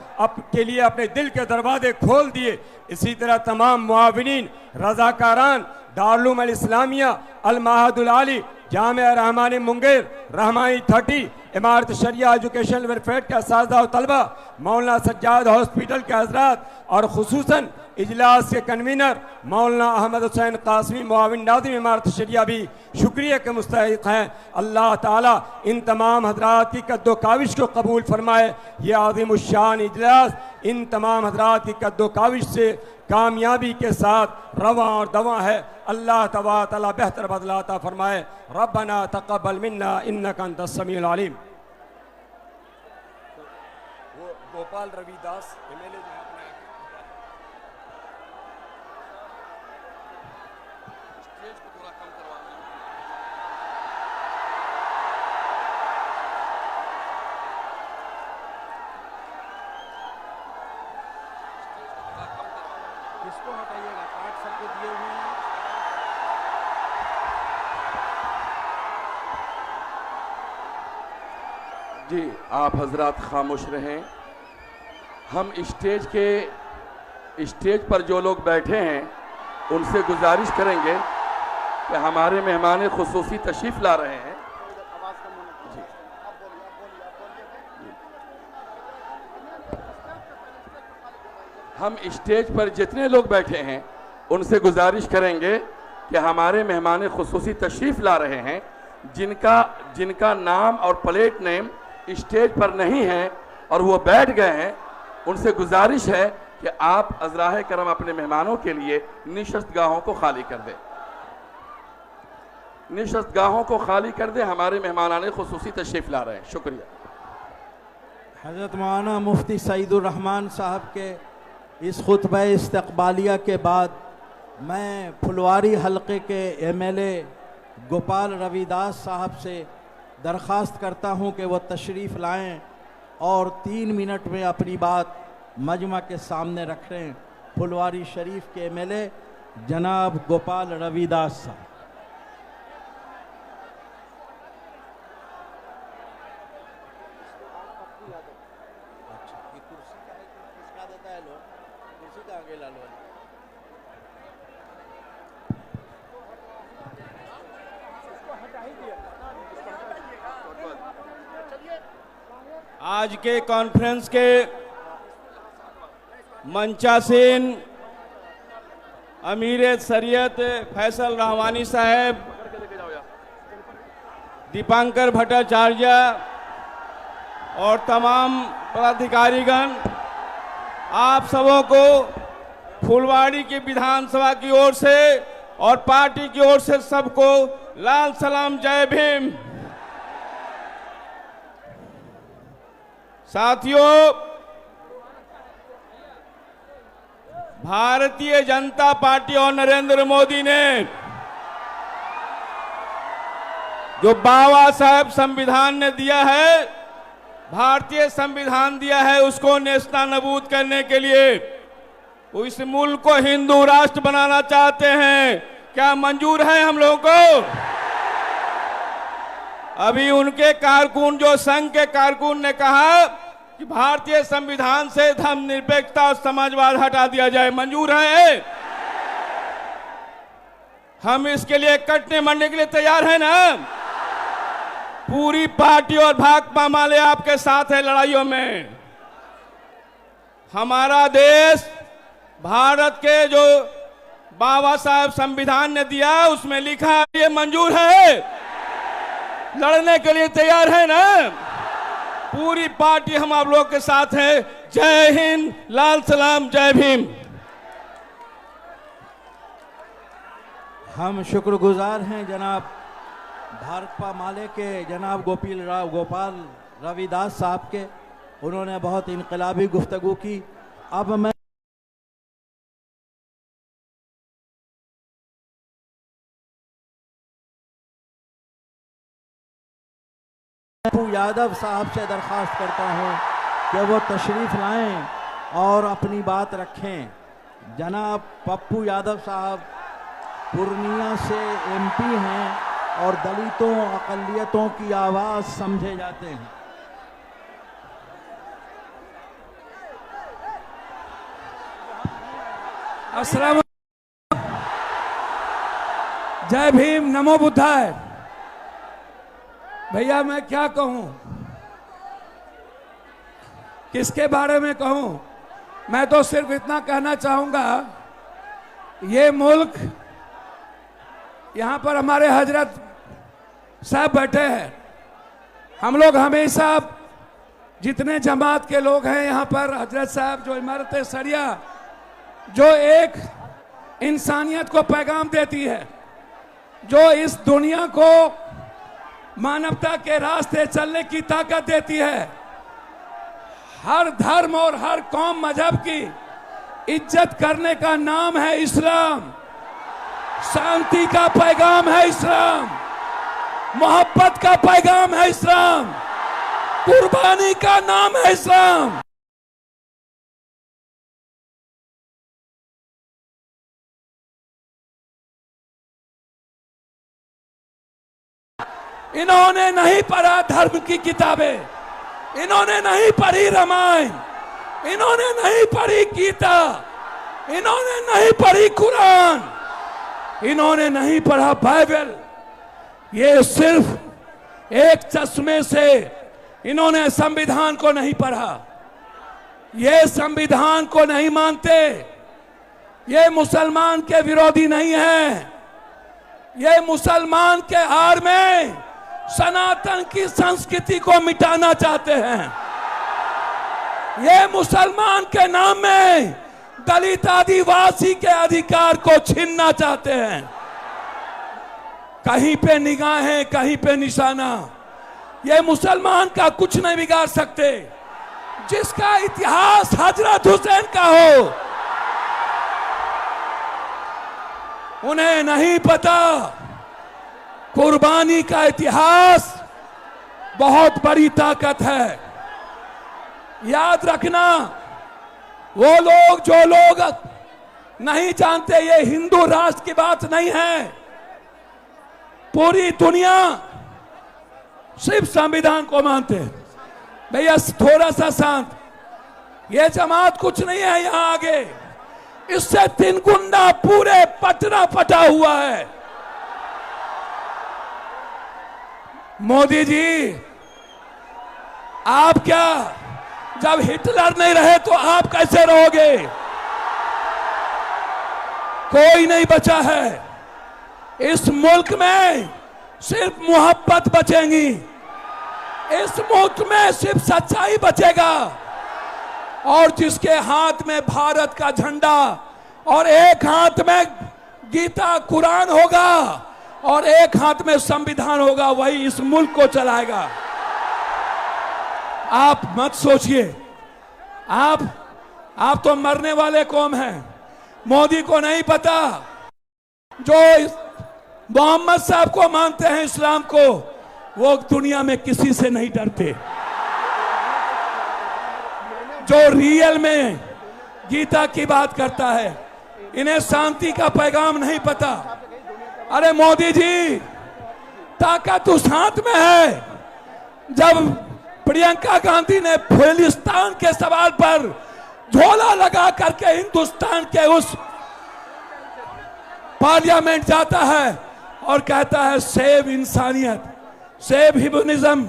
के लिए अपने दिल के दरवाजे खोल दिए। इसी तरह तमाम मुआविनीन, रज़ाकारान, दारुल अल इस्लामिया, अल माहदुल आली, जामिया रहमानी मुंगेर, रहमानी 30, इमारत शरिया एजुकेशन वेलफेयर के असातिज़ा व तलबा, मौलाना सज्जाद हॉस्पिटल के हजरात और खुसूसन इजलास के कन्वीनर मौलाना अहमद हुसैन कासमी, मुआविन नाज़िम इमारत शरिया भी शुक्रिया के मुस्तहिक़ हैं। अल्लाह ताला इन तमाम हजरात की कद्दो काविश को कबूल फरमाए। ये आज़िमुश्शान इजलास इन तमाम हजरात की कद्दो काविश से कामयाबी के साथ रवा और दवा है। अल्लाह तबारक व तआला बेहतर बदला अता फरमाए। रब्बना तक़ब्बल मिन्ना इन्नका अंतस समीउल अलीम। गोपाल रविदास एमएलए जो स्टेज को थोड़ा कम करवा इसको हटाइएगा, कार्ड सबको दिए हुए हैं। जी आप हजरात खामोश रहें। हम स्टेज पर जो लोग बैठे हैं उनसे गुजारिश करेंगे कि हमारे मेहमान खुसूसी तशरीफ ला रहे हैं। जी हम स्टेज पर जितने लोग बैठे हैं उनसे गुजारिश करेंगे कि हमारे मेहमान खुसूसी तशरीफ ला रहे हैं, जिनका नाम और प्लेट नेम स्टेज पर नहीं है और वो बैठ गए हैं, उनसे गुजारिश है कि आप अज़राह करम अपने मेहमानों के लिए निशस्तगाहों को खाली कर दें। निशस्तगाहों को खाली कर दें, हमारे मेहमान खुसूसी तशरीफ ला रहे हैं। शुक्रिया। हज़रत मौलाना मुफ्ती सईदुर रहमान साहब के इस खुतबा इस्तक़बालिया के बाद मैं फुलवारी हलक़े के MLA गोपाल रविदास साहब से दरख्वास्त करता हूं कि वो तशरीफ़ लाएं और 3 मिनट में अपनी बात मजमा के सामने रखें। फुलवारी शरीफ के MLA जनाब गोपाल रविदास साहब। आज के कॉन्फ्रेंस के मंचासीन अमीर शरीयत फैसल रहमानी साहब, दीपांकर भट्टाचार्य और तमाम पदाधिकारीगण, आप सबों को फुलवाड़ी की विधानसभा की ओर से और पार्टी की ओर से सबको लाल सलाम, जय भीम। साथियों, भारतीय जनता पार्टी और नरेंद्र मोदी ने जो बाबा साहब संविधान ने दिया है, भारतीय संविधान दिया है, उसको नेस्तनाबूद करने के लिए इस मुल्क को हिंदू राष्ट्र बनाना चाहते हैं। क्या मंजूर है हम लोगों को? अभी उनके कारकुन, जो संघ के कारकुन ने कहा कि भारतीय संविधान से धर्मनिरपेक्षता और समाजवाद हटा दिया जाए, मंजूर है? हम इसके लिए कटने मरने के लिए तैयार हैं ना? पूरी पार्टी और भाकपा माले आपके साथ है लड़ाइयों में। हमारा देश, भारत के जो बाबा साहब संविधान ने दिया, उसमें लिखा है, ये मंजूर है? लड़ने के लिए तैयार है ना? पूरी पार्टी हम आप लोग के साथ है। जय हिंद, लाल सलाम, जय भीम। हम शुक्रगुजार हैं जनाब भाकपा माले के जनाब गोपाल रविदास साहब के। उन्होंने बहुत इनकलाबी गुफ्तगू की। अब मैं पप्पू यादव साहब से दरख्वास्त करता हूं कि वो तशरीफ़ लाएं और अपनी बात रखें। जनाब पप्पू यादव साहब पूर्णिया से MP हैं और दलितों, अक़लियतों की आवाज़ समझे जाते हैं। अस्सलाम, जय भीम, नमो बुद्धाय। भैया मैं क्या कहूं, किसके बारे में कहूं? मैं तो सिर्फ इतना कहना चाहूंगा, ये मुल्क, यहां पर हमारे हजरत साहब बैठे हैं। हम लोग हमेशा, जितने जमात के लोग हैं यहाँ पर, हजरत साहब जो इमारत शरिया जो एक इंसानियत को पैगाम देती है, जो इस दुनिया को मानवता के रास्ते चलने की ताकत देती है, हर धर्म और हर कौम मजहब की इज्जत करने का नाम है इस्लाम। शांति का पैगाम है इस्लाम, मोहब्बत का पैगाम है इस्लाम, कुर्बानी का नाम है इस्लाम। इन्होंने नहीं पढ़ा धर्म की किताबें, इन्होंने नहीं पढ़ी रामायण, इन्होंने नहीं पढ़ी गीता, इन्होंने नहीं पढ़ी कुरान, इन्होंने नहीं पढ़ा बाइबल। ये सिर्फ एक चश्मे से इन्होंने संविधान को नहीं पढ़ा, ये संविधान को नहीं मानते, ये मुसलमान के विरोधी नहीं है, ये मुसलमान के आड़ में सनातन की संस्कृति को मिटाना चाहते हैं, ये मुसलमान के नाम में दलित आदिवासी के अधिकार को छीनना चाहते हैं। कहीं पे निगाहें, कहीं पे निशाना, ये मुसलमान का कुछ नहीं बिगाड़ सकते। जिसका इतिहास हजरत हुसैन का हो, उन्हें नहीं पता कुर्बानी का इतिहास बहुत बड़ी ताकत है। याद रखना, वो लोग जो लोग नहीं जानते, ये हिंदू राष्ट्र की बात नहीं है। पूरी दुनिया सिर्फ संविधान को मानते हैं। भैया थोड़ा सा शांत, ये जमात कुछ नहीं है यहां आगे, इससे 3 गुना पूरे पटना पटा हुआ है। मोदी जी, आप क्या, जब हिटलर नहीं रहे तो आप कैसे रहोगे? कोई नहीं बचा है। इस मुल्क में सिर्फ मोहब्बत बचेगी, इस मुल्क में सिर्फ सच्चाई बचेगा। और जिसके हाथ में भारत का झंडा और एक हाथ में गीता कुरान होगा और एक हाथ में संविधान होगा, वही इस मुल्क को चलाएगा। आप मत सोचिए, आप तो मरने वाले कौम हैं। मोदी को नहीं पता, जो मोहम्मद साहब को मानते हैं, इस्लाम को, वो दुनिया में किसी से नहीं डरते। जो रियल में गीता की बात करता है, इन्हें शांति का पैगाम नहीं पता। अरे मोदी जी, ताकत उस हाथ में है। जब प्रियंका गांधी ने फिलिस्तीन के सवाल पर झोला लगा करके हिंदुस्तान के उस पार्लियामेंट जाता है और कहता है सेव इंसानियत, सेव ह्यूमनिज्म,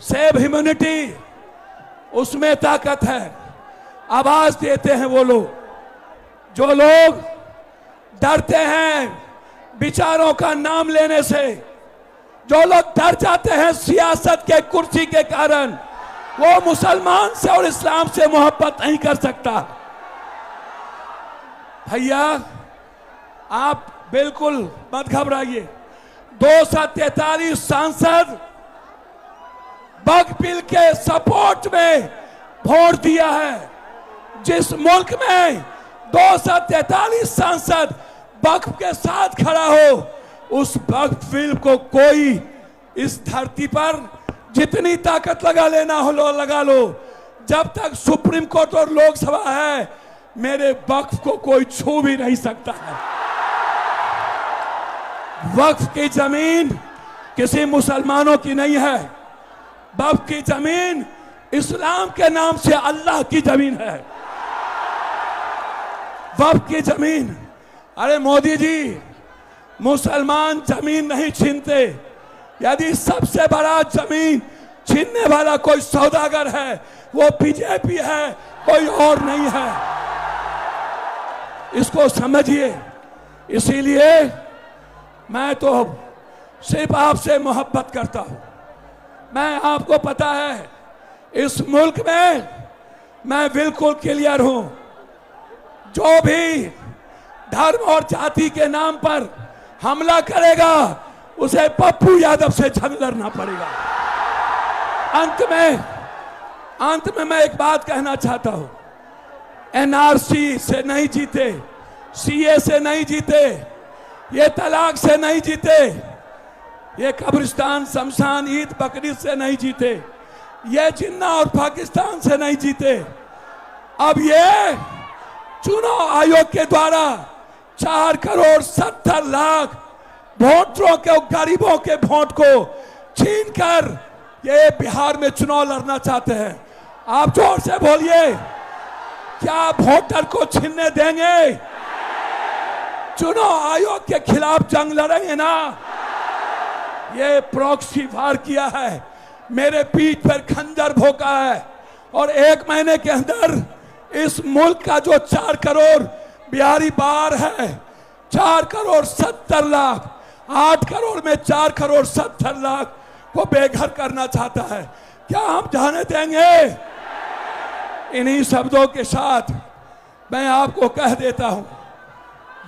सेव ह्यूमैनिटी, उसमें ताकत है। आवाज देते हैं वो लोग, जो लोग डरते हैं विचारों का नाम लेने से, जो लोग डर जाते हैं सियासत के कुर्सी के कारण, वो मुसलमान से और इस्लाम से मोहब्बत नहीं कर सकता। भैया आप बिल्कुल मत घबराइए। 243 सांसद बग बिल के सपोर्ट में वोट दिया है। जिस मुल्क में 243 सांसद वक्फ के साथ खड़ा हो, उस वक्फ बिल को कोई इस धरती पर जितनी ताकत लगा लेना हो लगा लो। जब तक सुप्रीम कोर्ट और लोकसभा है, मेरे वक्फ को कोई छू भी नहीं सकता है। वक्फ की जमीन किसी मुसलमानों की नहीं है, वक्फ की जमीन इस्लाम के नाम से अल्लाह की जमीन है। वक्फ की जमीन, अरे मोदी जी, मुसलमान जमीन नहीं छीनते। यदि सबसे बड़ा जमीन छीनने वाला कोई सौदागर है, वो बीजेपी है, कोई और नहीं है। इसको समझिए। इसीलिए मैं तो सिर्फ आपसे मोहब्बत करता हूं। मैं, आपको पता है, इस मुल्क में मैं बिल्कुल क्लियर हूं। जो भी धर्म और जाति के नाम पर हमला करेगा, उसे पप्पू यादव से जंग लड़ना पड़ेगा। अंत में मैं एक बात कहना चाहता हूं। एनआरसी से नहीं जीते, सीए से नहीं जीते, ये तलाक से नहीं जीते, ये कब्रिस्तान, शमशान, ईद बकरीद से नहीं जीते, ये जिन्ना और पाकिस्तान से नहीं जीते। अब ये चुनाव आयोग के द्वारा 4 करोड़ 70 लाख वोटरों के, गरीबों के वोट को छीन कर ये बिहार में चुनाव लड़ना चाहते हैं। आप जोर से बोलिए, क्या वोटर को छीनने देंगे? चुनाव आयोग के खिलाफ जंग लड़ेंगे ना? ये प्रॉक्सी वार किया है, मेरे पीठ पर खंजर भोंका है, और 1 महीने के अंदर इस मुल्क का जो 4 करोड़ बिहारी बाहर है, 4 करोड़ 70 लाख, 8 करोड़ में 4 करोड़ 70 लाख को बेघर करना चाहता है। क्या हम जाने देंगे? इन्हीं शब्दों के साथ मैं आपको कह देता हूं,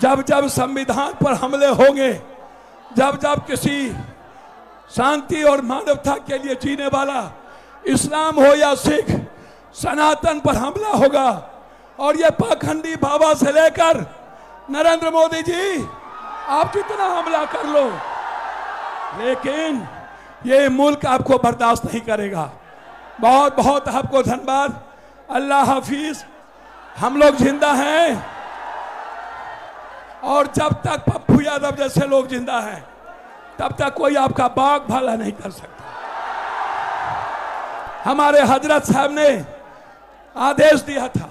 जब जब संविधान पर हमले होंगे, जब जब किसी शांति और मानवता के लिए जीने वाला इस्लाम हो या सिख सनातन पर हमला होगा, और ये पाखंडी बाबा से लेकर नरेंद्र मोदी जी, आप जितना हमला कर लो, लेकिन ये मुल्क आपको बर्दाश्त नहीं करेगा। बहुत बहुत आपको धन्यवाद। अल्लाह हाफिज। हम लोग जिंदा हैं, और जब तक पप्पू यादव जैसे लोग जिंदा हैं, तब तक कोई आपका बाग भला नहीं कर सकता। हमारे हजरत साहब ने आदेश दिया था,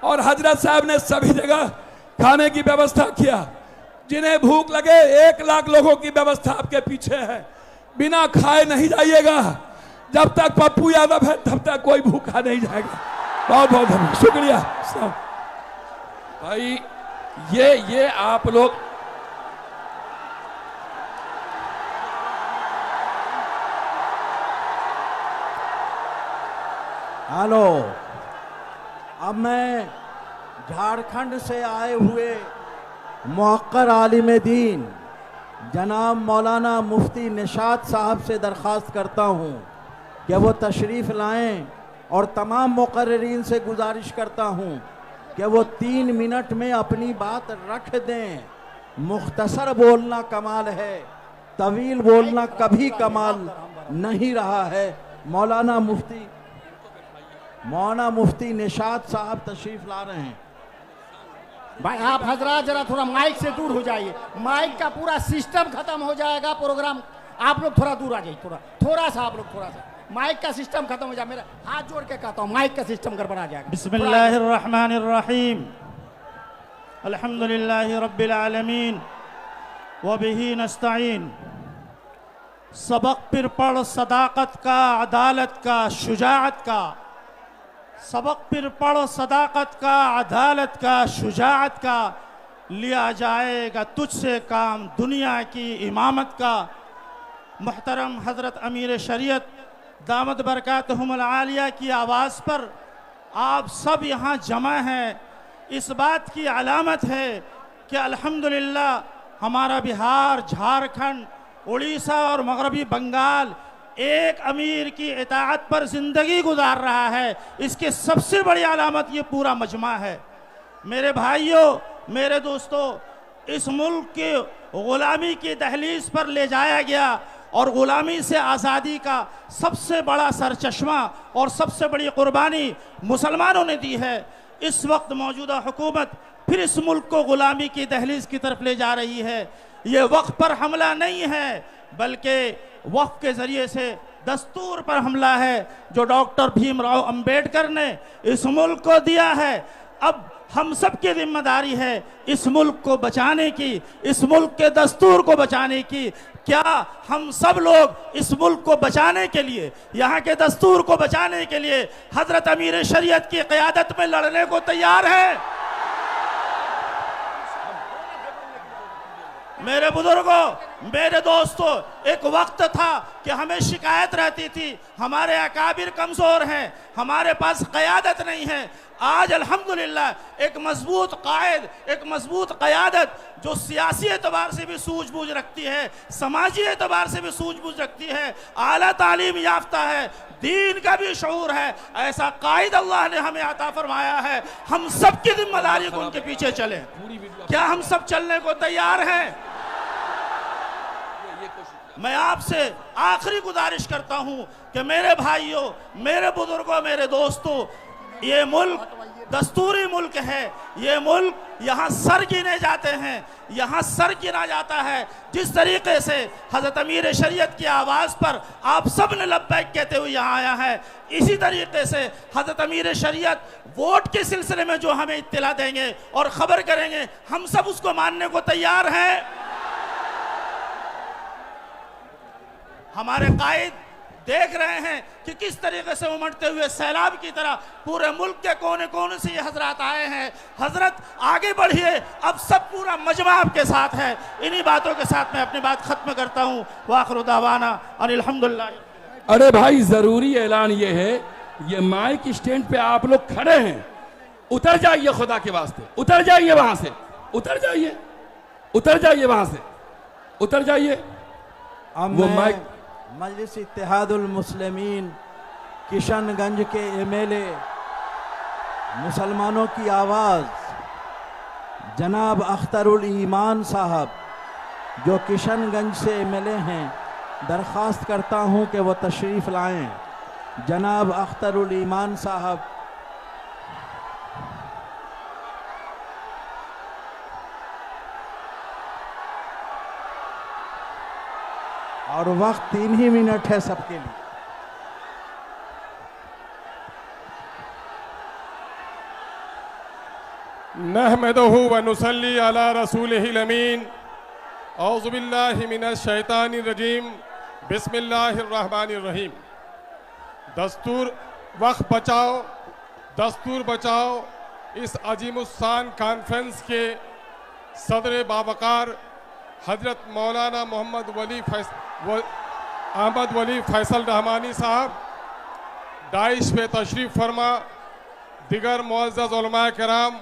और हजरत साहब ने सभी जगह खाने की व्यवस्था किया। जिन्हें भूख लगे, 1 लाख लोगों की व्यवस्था आपके पीछे है। बिना खाए नहीं जाइएगा। जब तक पप्पू यादव है, तब तक कोई भूखा नहीं जाएगा। बहुत बहुत धन्यवाद, शुक्रिया। भाई ये आप लोग हेलो, अब मैं झारखंड से आए हुए मुअक्कर आलिम दीन जनाब मौलाना मुफ्ती निशात साहब से दरख्वास्त करता हूं कि वो तशरीफ़ लाएं, और तमाम मुक़र्रिरीन से गुजारिश करता हूं कि वो 3 मिनट में अपनी बात रख दें। मुख्तसर बोलना कमाल है, तवील बोलना कभी कमाल नहीं रहा है। मौलाना मुफ्ती निशात साहब तशरीफ़ ला रहे हैं। भाई आप हजरात जरा थोड़ा माइक से दूर हो जाइए, माइक का पूरा सिस्टम खत्म हो जाएगा प्रोग्राम। आप लोग थोड़ा दूर आ जाइए, थोड़ा सा आप लोग थोड़ा सा, माइक का सिस्टम खत्म हो जाए। मेरा हाथ जोड़ के कहता हूँ, माइक का सिस्टम गड़बड़ा जाएगा। बिस्मिल्लाहिर्रहमानिर्रहीम, अल्हम्दुलिल्लाहि रब्बिल आलमीन, व बिही नस्तईन। सबक फिर पढ़ सदाकत का, अदालत का, शुजाअत का। सबक फिर पढ़ सदाकत का, अदालत का, शुजाअत का। लिया जाएगा तुझसे काम दुनिया की इमामत का। मुहतरम हज़रत अमीर शरीयत दामद बरकातहुमुल आलिया की आवाज़ पर आप सब यहाँ जमा हैं, इस बात की अलामत है कि अल्हम्दुलिल्लाह हमारा बिहार, झारखंड, उड़ीसा और मगरबी बंगाल एक अमीर की इताअत पर ज़िंदगी गुजार रहा है। इसकी सबसे बड़ी अलामत ये पूरा मजमा है। मेरे भाइयों, मेरे दोस्तों, इस मुल्क के ग़ुलामी की दहलीज पर ले जाया गया, और ग़ुलामी से आज़ादी का सबसे बड़ा सरचश्मा और सबसे बड़ी कुर्बानी मुसलमानों ने दी है। इस वक्त मौजूदा हुकूमत फिर इस मुल्क को ग़ुलामी की दहलीज की तरफ ले जा रही है। ये वक्फ पर हमला नहीं है, बल्कि वक्फ के ज़रिए से दस्तूर पर हमला है, जो डॉक्टर भीमराव अंबेडकर ने इस मुल्क को दिया है। अब हम सब की जिम्मेदारी है इस मुल्क को बचाने की, इस मुल्क के दस्तूर को बचाने की। क्या हम सब लोग इस मुल्क को बचाने के लिए, यहाँ के दस्तूर को बचाने के लिए हजरत अमीर शरीयत की क़यादत में लड़ने को तैयार हैं? मेरे बुजुर्गों, मेरे दोस्तों, एक वक्त था कि हमें शिकायत रहती थी हमारे अकाबिर कमज़ोर हैं, हमारे पास क़यादत नहीं है। आज अल्हम्दुलिल्लाह एक मजबूत कायद, एक मजबूत क़यादत जो सियासी एतबार से भी सूझबूझ रखती है, समाजी एतबार से भी सूझबूझ रखती है, आला तालीम याफ्ता है, दीन का भी शऊर है, ऐसा कायद अल्लाह ने हमें अता फरमाया है। हम सब की जिम्मेदारी को उनके पीछे चलें। क्या हम सब चलने को तैयार हैं? मैं आपसे आखिरी गुजारिश करता हूं कि मेरे भाइयों, मेरे बुजुर्गों, मेरे दोस्तों, ये मुल्क दस्तूरी मुल्क है ये मुल्क, यहाँ सर गिने जाते हैं, यहाँ सर गिना जाता है। जिस तरीके से हज़रत अमीर शरीयत की आवाज़ पर आप सब ने लब्बैक कहते हुए यहाँ आया है, इसी तरीके से हज़रत अमीर शरीयत वोट के सिलसिले में जो हमें इत्तला देंगे और ख़बर करेंगे, हम सब उसको मानने को तैयार हैं। हमारे कायद देख रहे हैं कि किस तरीके से उमड़ते हुए सैलाब की तरह पूरे मुल्क के कोने कोने से ये हजरत आए हैं। हजरत आगे बढ़िए, अब सब पूरा मजमा आपके साथ है। इन्हीं बातों के साथ मैं अपनी बात खत्म करता हूँ। वाखिरु दावाना अनिल हम्दुलिल्लाह। अरे भाई जरूरी ऐलान ये है, ये माइक स्टैंड पे आप लोग खड़े हैं, उतर जाइए खुदा के वास्ते, उतर जाइए वहां से, उतर जाइए, उतर जाइए वहां से, उतर जाइए। वो माइक मजलिस इत्तेहादुल मुस्लिमीन किशनगंज के एमएलए मुसलमानों की आवाज़ जनाब अख्तरुल ईमान साहब जो किशनगंज से एमएलए हैं, दरख्वास्त करता हूं कि वो तशरीफ़ लाएं। जनाब अख्तरुल ईमान साहब। और वक्त 3 ही मिनट है सबके लिए। नहमदहु व नुसल्ली अला रसूलिहिल अमीन। औज़ु बिल्लाहि मिनश शैतानिर रजीम। बिस्मिल्लाहिर रहमानिर रहीम। दस्तूर वक्त बचाओ, दस्तूर बचाओ इस अजीमुस्सान कॉन्फ्रेंस के सदर बावकार हजरत मौलाना मोहम्मद अहमद वली फैसल रहमानी साहब डाइश पे तशरीफ़ फरमा, दिगर मुअज़्ज़ज़ उलमाए किराम,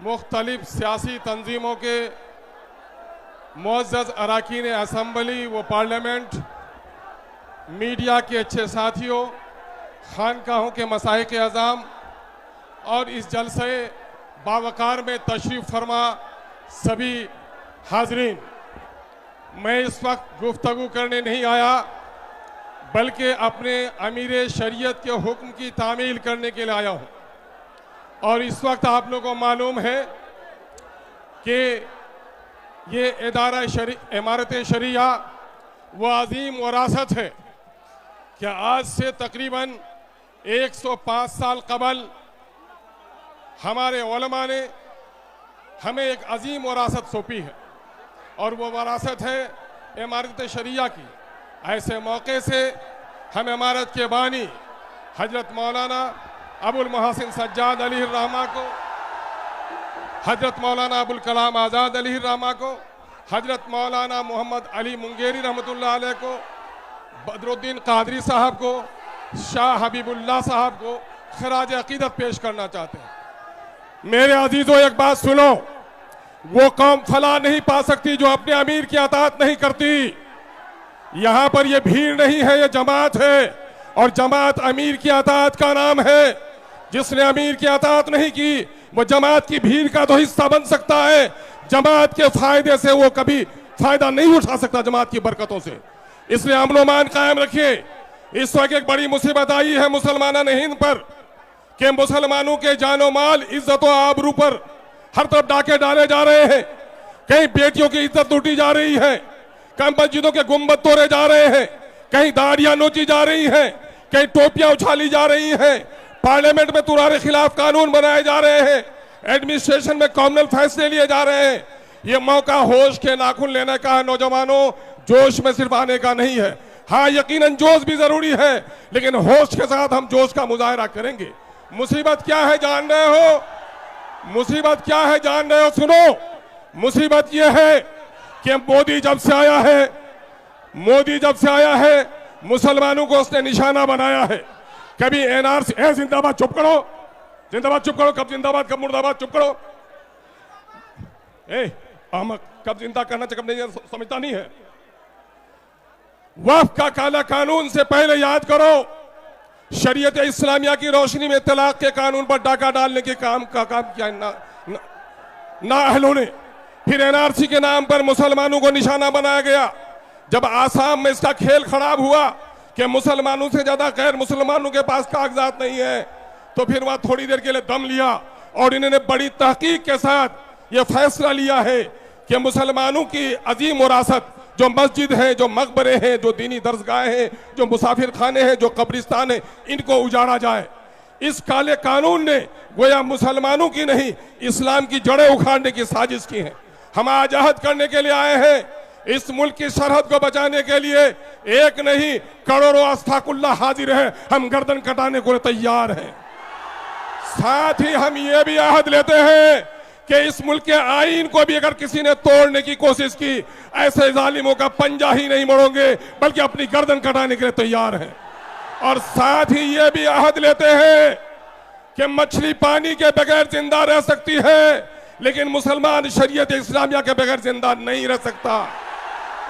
मुख्तलिफ सियासी तंजीमों के मुअज़्ज़ज़ अरकान असम्बली व पार्लियामेंट, मीडिया के अच्छे साथियों, खानकाहों के मसाइक अज़ाम और इस जलसे बावकार में तशरीफ़ फरमा सभी हाजरीन, मैं इस वक्त गुफ्तगू करने नहीं आया बल्कि अपने अमीर शरीयत के हुक्म की तामील करने के लिए आया हूँ। और इस वक्त आप लोगों को मालूम है कि ये इमारत शरिया वो अजीम वरासत है कि आज से तकरीबन 105 साल कबल हमारे उलमा ने हमें एक अजीम वरासत सौंपी है और वो वरासत है इमारत शरिया की। ऐसे मौके से हम इमारत के बानी हजरत मौलाना अबुल मोहसिन सज्जाद अली रहमा को, हजरत मौलाना अबुल कलाम आज़ाद अली रहमा को, हजरत मौलाना मोहम्मद अली मुंगेरी रहमतुल्लाह अलैह को, बदरुद्दीन कादरी साहब को, शाह हबीबुल्लाह साहब को खराज अकीदत पेश करना चाहते हैं। मेरे अजीजों, एक बात सुनो, वो कौम फला नहीं पा सकती जो अपने अमीर की अताअत नहीं करती। यहां पर ये भीड़ नहीं है, ये जमात है और जमात अमीर की अताअत का नाम है। जिसने अमीर की अताअत नहीं की वो जमात की भीड़ का तो हिस्सा बन सकता है, जमात के फायदे से वो कभी फायदा नहीं उठा सकता, जमात की बरकतों से। इसलिए अमन व अमान कायम रखिए। इस वक्त एक बड़ी मुसीबत आई है मुसलमाना हिंद पर कि मुसलमानों के जानो माल, इज्जत व आबरू पर हर तरफ डाके डाले जा रहे हैं। कहीं बेटियों की इज्जत लूटी जा रही है, कहीं मस्जिदों के गुंबद तोड़े जा रहे हैं, कहीं दाढ़ियां नोची जा रही हैं, कहीं टोपियां उछाली जा रही हैं, पार्लियामेंट में तुम्हारे खिलाफ कानून बनाए जा रहे हैं, एडमिनिस्ट्रेशन में कॉमनल फैसले लिए जा रहे हैं। ये मौका होश के नाखून लेने का है नौजवानों, जोश में सिर्फ आने का नहीं है। हाँ, यकीनन जोश भी जरूरी है, लेकिन होश के साथ हम जोश का मुजाहरा करेंगे। मुसीबत क्या है जान रहे हो? मुसीबत क्या है जान रहे हो? सुनो, मुसीबत यह है कि मोदी जब से आया है मुसलमानों को उसने निशाना बनाया है। कभी एनआरसी, जिंदाबाद, चुप करो, जिंदाबाद चुप करो, कब जिंदाबाद कब मुर्दाबाद, चुप करो। अहमक, कब जिंदा करना चाहिए कब नहीं समझता नहीं है। वक्फ का काला कानून से पहले याद करो, शरीयत इस्लामिया की रोशनी में तलाक के कानून पर डाका डालने के काम किया नाअहलों ने। फिर एनआरसी के नाम पर मुसलमानों को निशाना बनाया गया। जब आसाम में इसका खेल खराब हुआ कि मुसलमानों से ज्यादा गैर मुसलमानों के पास कागजात नहीं है, तो फिर वहां थोड़ी देर के लिए दम लिया और इन्होंने बड़ी तहकीक के साथ ये फैसला लिया है कि मुसलमानों की अजीम विरासत जो मस्जिद है, जो मकबरे हैं, जो दीनी दरसगाहें हैं, जो मुसाफिर खाने हैं, जो कब्रिस्तान है, इनको उजाड़ा जाए। इस काले कानून ने गोया मुसलमानों की नहीं, इस्लाम की जड़ें उखाड़ने की साजिश की है। हम आज अहद करने के लिए आए हैं। इस मुल्क की सरहद को बचाने के लिए एक नहीं करोड़ों अस्ताकुल्लाह हाजिर है। हम गर्दन कटाने को तैयार हैं। साथ ही हम ये भी अहद लेते हैं कि इस मुल्क के आईन को भी अगर किसी ने तोड़ने की कोशिश की, ऐसे जालिमों का पंजा ही नहीं मोड़ोगे बल्कि अपनी गर्दन कटाने के लिए तैयार हैं। और साथ ही ये भी अहद लेते हैं कि मछली पानी के बगैर जिंदा रह सकती है, लेकिन मुसलमान शरीयत इस्लामिया के बगैर जिंदा नहीं रह सकता।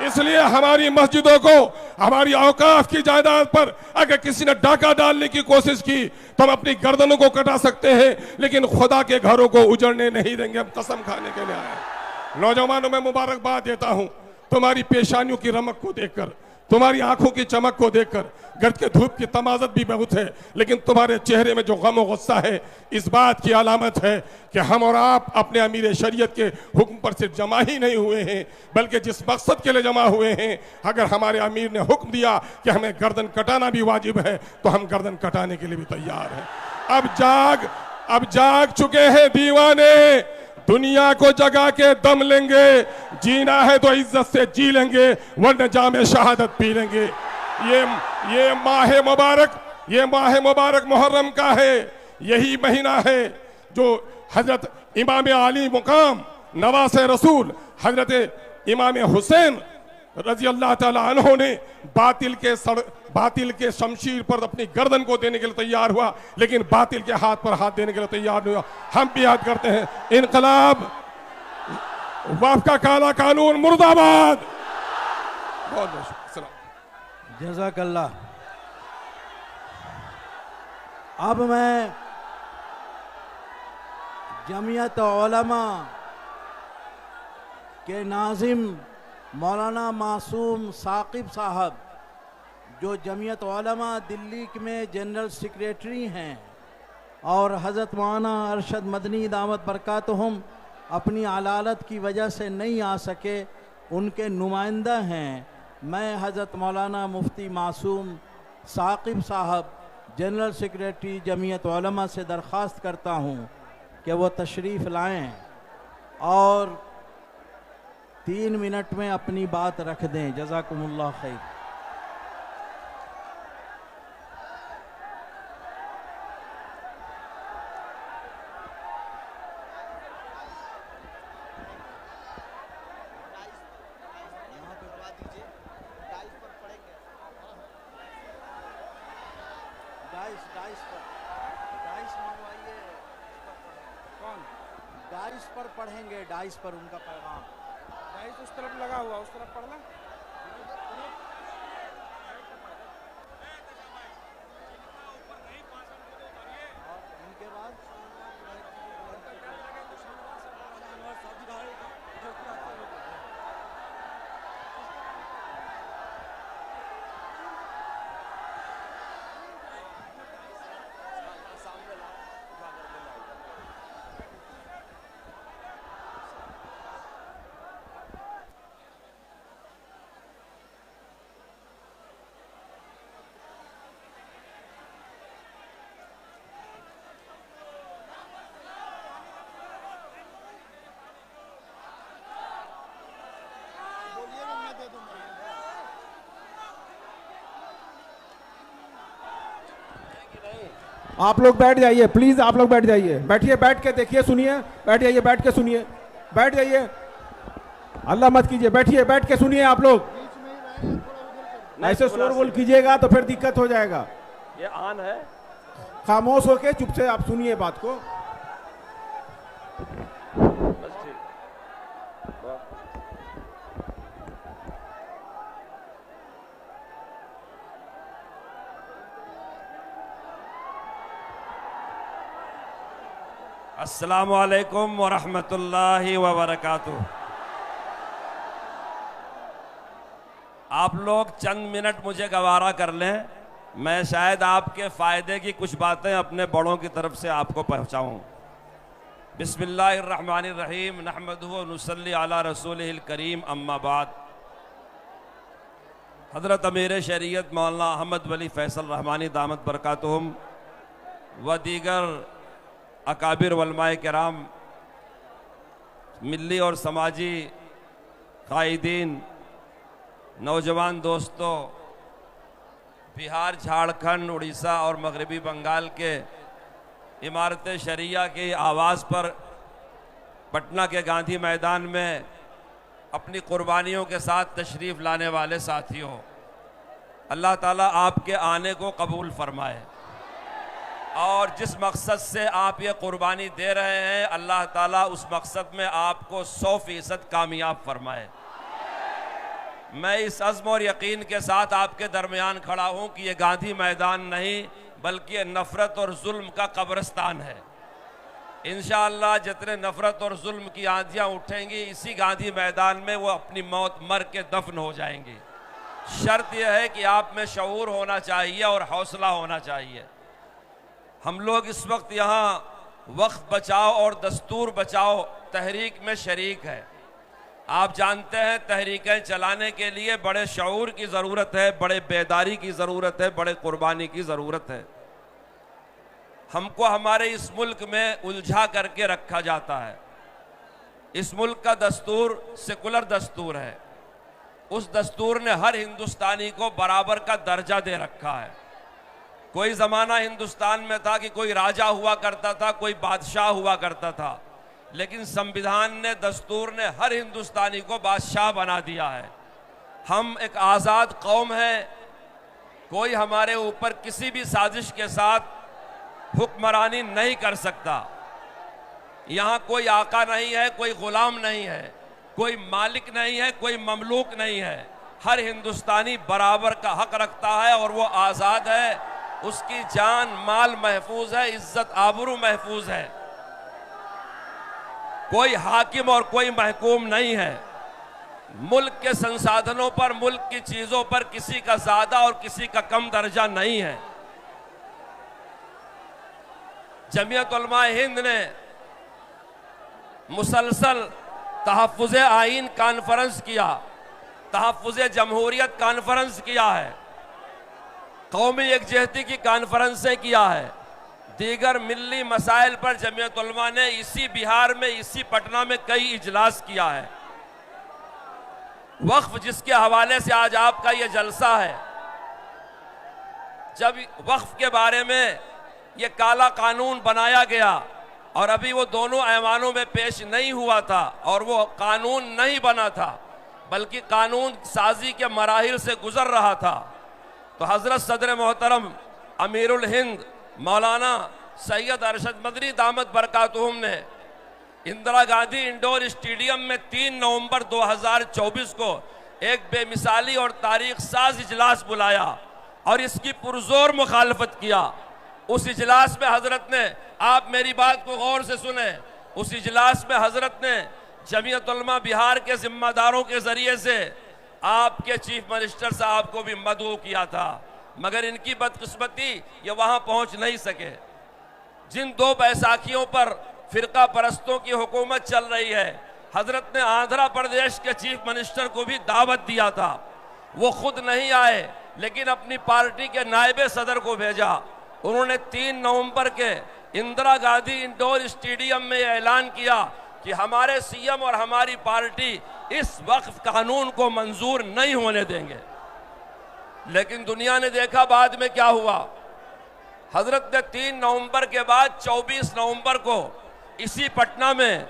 इसलिए हमारी मस्जिदों को, हमारी औकाफ की जायदाद पर अगर किसी ने डाका डालने की कोशिश की तो हम अपनी गर्दनों को कटा सकते हैं, लेकिन खुदा के घरों को उजड़ने नहीं देंगे। हम कसम खाने के लिए आए। नौजवानों में मुबारकबाद देता हूं तुम्हारी पेशानियों की रमक को देखकर, तुम्हारी आंखों की चमक को देखकर। गर्द के धूप की तमाजत भी बहुत है, लेकिन तुम्हारे चेहरे में जो गम और गुस्सा है, इस बात की अलामत है कि हम और आप अपने अमीर शरीयत के हुक्म पर सिर्फ जमा ही नहीं हुए हैं, बल्कि जिस मकसद के लिए जमा हुए हैं। अगर हमारे अमीर ने हुक्म दिया कि हमें गर्दन कटाना भी वाजिब है, तो हम गर्दन कटाने के लिए भी तैयार हैं। अब जाग चुके हैं दीवाने, दुनिया को जगा के दम लेंगे। जीना है तो इज्जत से जी लेंगे, वरना जामे शहादत पी लेंगे। ये माह मुबारक मुहर्रम का है। यही महीना है जो हजरत इमाम आली मुकाम नवासे रसूल हजरत इमाम हुसैन रजी अल्लाह ताला अन्हो ने बातिल के शमशीर पर अपनी गर्दन को देने के लिए तैयार हुआ, लेकिन बातिल के हाथ पर हाथ देने के लिए तैयार नहीं हुआ। हम भी याद करते हैं, इनकलाब, वफ़ का काला कानून मुर्दाबाद। बहुत बहुत शुक्रिया। जज़ाकल्लाह। अब मैं जमीयत उलमा के नाज़िम मौलाना मासूम साकिब साहब, जो जमीयत उलमा दिल्ली में जनरल सेक्रेटरी हैं, और हज़रत मौलाना अरशद मदनी दामत बरकातुहुम अपनी अलालत की वजह से नहीं आ सके, उनके नुमाइंदा हैं। मैं हज़रत मौलाना मुफ्ती मासूम साकिब साहब जनरल सेक्रेटरी जमीयत उलमा से दरख्वास्त करता हूँ कि वो तशरीफ़ लाएं और 3 मिनट में अपनी बात रख दें। जज़ाकुमुल्लाह खैर। डाइस पर पढ़ेंगे, डाइस पर उनका पैगाम। डाइस उस तरफ लगा हुआ, उस तरफ पढ़ना। और इनके बाद आप लोग बैठ जाइए प्लीज, आप लोग बैठ जाइए, बैठिए, बैठ के देखिए, सुनिए, बैठ जाइए, बैठ के सुनिए, बैठ जाइए, अल्लाह मत कीजिए, बैठिए, बैठ के सुनिए। आप लोग ऐसे शोरगुल कीजिएगा तो फिर दिक्कत हो जाएगा। ये आन है, खामोश होके चुप से आप सुनिए बात को। बस ठीक। अस्सलामु अलैकुम व रहमतुल्लाहि व बरकातुहू। आप लोग चंद मिनट मुझे गवारा कर लें। मैं शायद आपके फ़ायदे की कुछ बातें अपने बड़ों की तरफ से आपको पहुँचाऊँ। बिस्मिल्लाहिर्रहमानिर्रहीम नहमदुहु व नुसल्ली अला रसूलिहिल करीम अम्मा बाद। हज़रत अमीर शरीयत मौलाना अहमद वली फैसल रहमानी दामत बरकातुहुम व दीगर अकाबिर उलमाए किराम, मिल्ली और समाजी कायदीन, नौजवान दोस्तों, बिहार, झारखंड, उड़ीसा और मगरबी बंगाल के इमारत शरिया की आवाज़ पर पटना के गांधी मैदान में अपनी कुर्बानियों के साथ तशरीफ़ लाने वाले साथियों, अल्लाह ताला आपके आने को कबूल फरमाए और जिस मकसद से आप ये कुर्बानी दे रहे हैं, अल्लाह ताला उस मकसद में आपको 100% कामयाब फरमाए। मैं इस अज़्म और यकीन के साथ आपके दरमियान खड़ा हूँ कि ये गांधी मैदान नहीं बल्कि ये नफ़रत और जुल्म का कब्रिस्तान है। इंशाअल्लाह जितने नफ़रत और जुल्म की आंधियाँ उठेंगी, इसी गांधी मैदान में वो अपनी मौत मर के दफन हो जाएंगी। शर्त यह है कि आप में शऊर होना चाहिए और हौसला होना चाहिए। हम लोग इस वक्त यहाँ वक्त बचाओ और दस्तूर बचाओ तहरीक में शरीक है। आप जानते हैं तहरीकें चलाने के लिए बड़े शऊर की ज़रूरत है, बड़े बेदारी की ज़रूरत है, बड़े कुर्बानी की ज़रूरत है। हमको हमारे इस मुल्क में उलझा करके रखा जाता है। इस मुल्क का दस्तूर सेकुलर दस्तूर है। उस दस्तूर ने हर हिंदुस्तानी को बराबर का दर्जा दे रखा है। कोई ज़माना हिंदुस्तान में था कि कोई राजा हुआ करता था, कोई बादशाह हुआ करता था, लेकिन संविधान ने, दस्तूर ने हर हिंदुस्तानी को बादशाह बना दिया है। हम एक आज़ाद कौम है। कोई हमारे ऊपर किसी भी साजिश के साथ हुक्मरानी नहीं कर सकता। यहाँ कोई आका नहीं है, कोई गुलाम नहीं है, कोई मालिक नहीं है, कोई ममलूक नहीं है। हर हिंदुस्तानी बराबर का हक रखता है और वो आज़ाद है। उसकी जान माल महफूज है, इज्जत आबरू महफूज है। कोई हाकिम और कोई महकूम नहीं है। मुल्क के संसाधनों पर, मुल्क की चीजों पर किसी का ज्यादा और किसी का कम दर्जा नहीं है। जमीयत उलमा हिंद ने मुसलसल तहफ़्फ़ुज़ आईन कॉन्फ्रेंस किया, तहफ़्फ़ुज़ जमहूरियत कॉन्फ्रेंस किया है, कौमी यकजहती की कॉन्फ्रेंसें किया है, दीगर मिल्ली मसाइल पर जमीयत उलमा ने इसी बिहार में, इसी पटना में कई इजलास किया है। वक्फ जिसके हवाले से आज आपका ये जलसा है, जब वक्फ के बारे में ये काला कानून बनाया गया और अभी वो दोनों ऐवानों में पेश नहीं हुआ था और वो कानून नहीं बना था बल्कि कानून साजी के मराहिल से गुजर रहा था, तो हजरत सदर मोहतरम अमीरुल हिंद मौलाना सैयद अरशद मदनी दामत बरकातुहुम ने इंदिरा गांधी इंडोर स्टेडियम में 3 नवंबर 2024 को एक बेमिसाली और तारीख साज इजलास बुलाया और इसकी पुरजोर मुखालफत किया। उस इजलास में हजरत ने, आप मेरी बात को गौर से सुने, उस इजलास में हजरत ने जमीयत उलमा बिहार के जिम्मेदारों के जरिए से आपके चीफ मिनिस्टर साहब को भी मदऊ किया था, मगर इनकी बदकिस्मती ये वहां पहुंच नहीं सके। जिन 2 बैसाखियों पर फिरका परस्तों की हुकूमत चल रही है, हजरत ने आंध्र प्रदेश के चीफ मिनिस्टर को भी दावत दिया था। वो खुद नहीं आए लेकिन अपनी पार्टी के नायब सदर को भेजा। उन्होंने 3 नवंबर के इंदिरा गांधी इंडोर स्टेडियम में ऐलान किया कि हमारे सीएम और हमारी पार्टी इस वक्फ कानून को मंजूर नहीं होने देंगे। लेकिन दुनिया ने देखा बाद में क्या हुआ। हजरत ने 3 नवंबर के बाद 24 नवंबर को इसी पटना में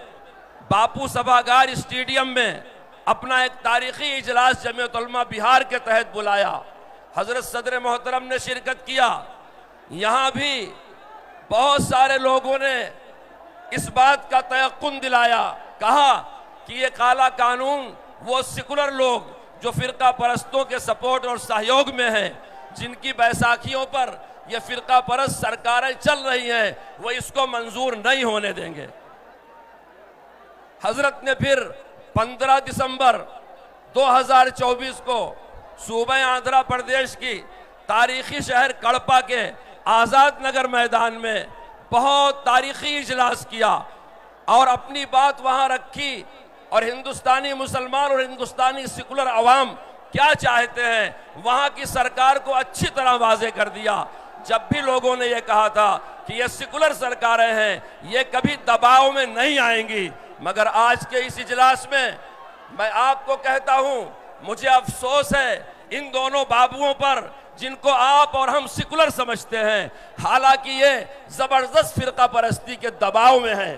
बापू सभागार स्टेडियम में अपना एक तारीखी इजलास जमीयत उलमा बिहार के तहत बुलाया। हजरत सदर मोहतरम ने शिरकत किया। यहाँ भी बहुत सारे लोगों ने इस बात का तयक्कुन दिलाया, कहा कि ये काला कानून वो सेकुलर लोग जो फिरका परस्तों के सपोर्ट और सहयोग में हैं, जिनकी बैसाखियों पर ये फिरका परस्त सरकारें चल रही हैं, वो इसको मंजूर नहीं होने देंगे। हजरत ने फिर 15 दिसंबर 2024 को सूबे आंध्र प्रदेश की तारीखी शहर कड़पा के आज़ाद नगर मैदान में बहुत तारीखी इजलास किया और अपनी बात वहां रखी और हिंदुस्तानी मुसलमान और हिंदुस्तानी सेकुलर अवाम क्या चाहते हैं वहां की सरकार को अच्छी तरह वाजे कर दिया। जब भी लोगों ने यह कहा था कि ये सेकुलर सरकारें हैं, ये कभी दबाव में नहीं आएंगी, मगर आज के इस इजलास में मैं आपको कहता हूं, मुझे अफसोस है इन दोनों बाबुओं पर जिनको आप और हम सेकुलर समझते हैं, हालांकि ये जबरदस्त फिरका परस्ती के दबाव में है।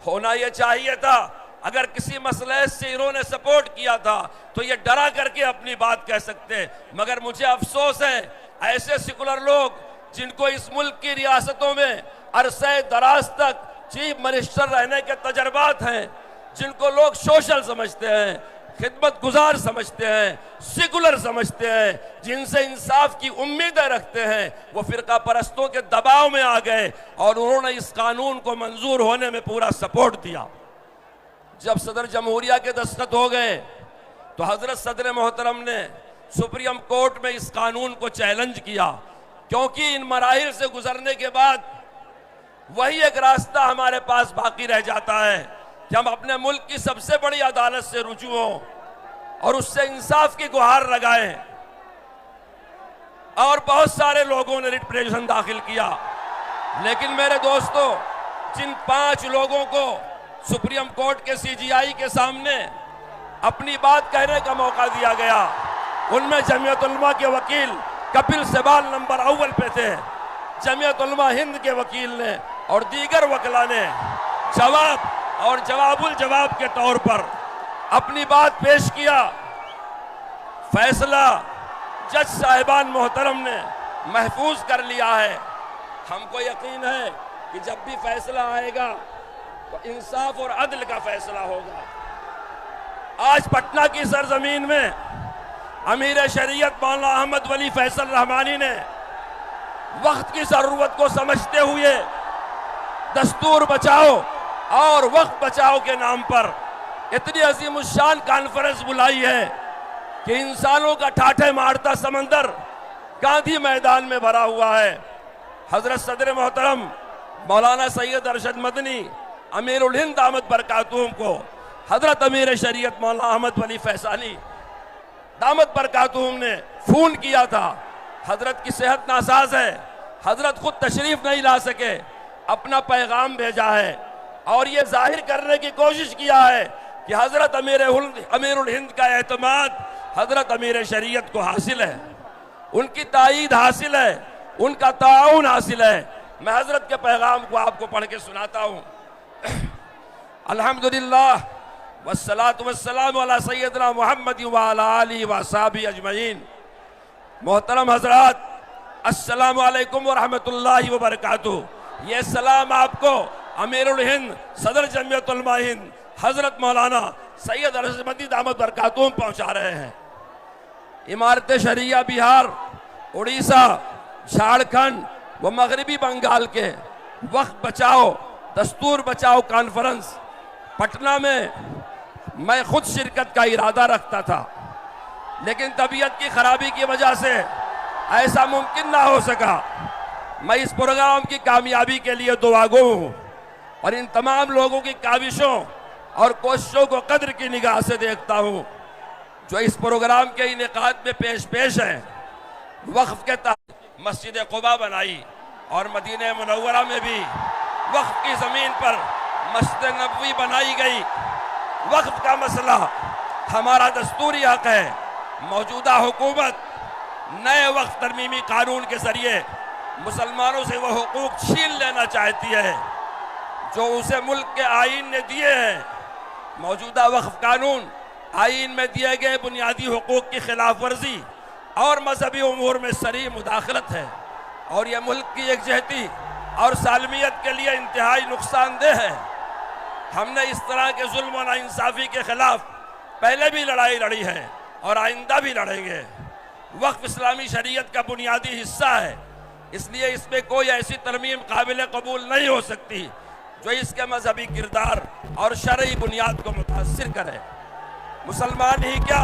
होना ये चाहिए था, अगर किसी मसले से इन्होंने सपोर्ट किया था तो ये डरा करके अपनी बात कह सकते, मगर मुझे अफसोस है ऐसे सेकुलर लोग जिनको इस मुल्क की रियासतों में अरसे दराज तक चीफ मिनिस्टर रहने के तजर्बात हैं, जिनको लोग सोशल समझते हैं, खिदमत गुजार समझते हैं, सेकुलर समझते हैं, जिनसे इंसाफ की उम्मीदें रखते हैं, वो फिरका परस्तों के दबाव में आ गए और उन्होंने इस कानून को मंजूर होने में पूरा सपोर्ट दिया। जब सदर जमहूरिया के दस्तखत हो गए तो हजरत सदर मोहतरम ने सुप्रीम कोर्ट में इस कानून को चैलेंज किया, क्योंकि इन मराहिल से गुजरने के बाद वही एक रास्ता हमारे पास बाकी रह जाता है कि हम अपने मुल्क की सबसे बड़ी अदालत से रुजू हों और उससे इंसाफ की गुहार लगाएं। और बहुत सारे लोगों ने रिट पिटीशन दाखिल किया, लेकिन मेरे दोस्तों, जिन 5 लोगों को सुप्रीम कोर्ट के सीजीआई के सामने अपनी बात कहने का मौका दिया गया, उनमें जमीयत उलमा के वकील कपिल सिबाल नंबर अव्वल पे थे, जमीयत उलमा हिंद के वकील ने और दीगर वकला ने जवाब और जवाबुल जवाब के तौर पर अपनी बात पेश किया। फैसला जज साहिबान मोहतरम ने महफूज कर लिया है। हमको यकीन है कि जब भी फैसला आएगा तो इंसाफ और अदल का फैसला होगा। आज पटना की सरजमीन में अमीर शरीयत मौलाना अहमद वली फैसल रहमानी ने वक्त की जरूरत को समझते हुए दस्तूर बचाओ और वक्त बचाओ के नाम पर इतनी अजीमुशान कॉन्फ्रेंस बुलाई है कि इंसानों का ठाठे मारता समंदर गांधी मैदान में भरा हुआ है। हजरत सदर मोहतरम मौलाना सैयद अरशद मदनी अमीरुल हिंद दामत बरकातुहुम को हजरत अमीर शरीयत मौलाना अहमद वली फैसाली दामत बरकातुहुम ने फोन किया था। हजरत की सेहत नासाज है, हजरत खुद तशरीफ नहीं ला सके, अपना पैगाम भेजा है और ये जाहिर करने की कोशिश किया है कि हजरत अमीरुल हिंद का एतमाद हजरत अमीर शरीयत को हासिल है, उनकी ताईद हासिल है, उनका ताउन हासिल है। मैं हजरत के पैगाम को आपको पढ़ के सुनाता हूँ। अल्हम्दुलिल्लाह वस्सलातु वस्सलामु अला सय्यदना मुहम्मद व अला आलिहि व असहाबी अजमईन। मोहतरम हजरात, अस्सलामु अलैकुम व रहमतुल्लाहि व बरकातुहू। ये सलाम आपको अमीरुल हिंद सदर जमीयत उलमा हिंद हजरत मौलाना सैयद अरशद मदनी दामत बरकातुहुम पहुंचा रहे हैं। इमारत शरिया बिहार, उड़ीसा, झारखंड व मगरबी बंगाल के वक्त बचाओ दस्तूर बचाओ कॉन्फ्रेंस पटना में मैं खुद शिरकत का इरादा रखता था, लेकिन तबीयत की खराबी की वजह से ऐसा मुमकिन ना हो सका। मैं इस प्रोग्राम की कामयाबी के लिए दुआगो हूँ और इन तमाम लोगों की काविशों और कोशिशों को कद्र की निगाह से देखता हूँ जो इस प्रोग्राम के इनेकाद में पेश हैं। वक्फ के तहत मस्जिद कुबा बनाई और मदीने मुनव्वरा में भी वक्फ की ज़मीन पर मस्जिद नबवी बनाई गई। वक्फ का मसला हमारा दस्तूरी हक है। मौजूदा हुकूमत नए वक्फ तरमीमी कानून के जरिए मुसलमानों से वह हुकूक छीन लेना चाहती है जो उसे मुल्क के आईन ने दिए हैं। मौजूदा वक्फ कानून आईन में दिए गए बुनियादी हुकूक की खिलाफ वर्जी और मजहबी उमूर में सरी मुदाखलत है और यह मुल्क की एकजहती और सालमियत के लिए इंतहाई नुकसानदेह है। हमने इस तरह के जुल्म और नाइंसाफी के खिलाफ पहले भी लड़ाई लड़ी है और आइंदा भी लड़ेंगे। वक्फ इस्लामी शरीयत का बुनियादी हिस्सा है, इसलिए इसमें कोई ऐसी तरमीम काबिल कबूल नहीं हो सकती जो इसके मजहबी किरदार और शरई बुनियाद को मुतासिर करे। मुसलमान ही क्या,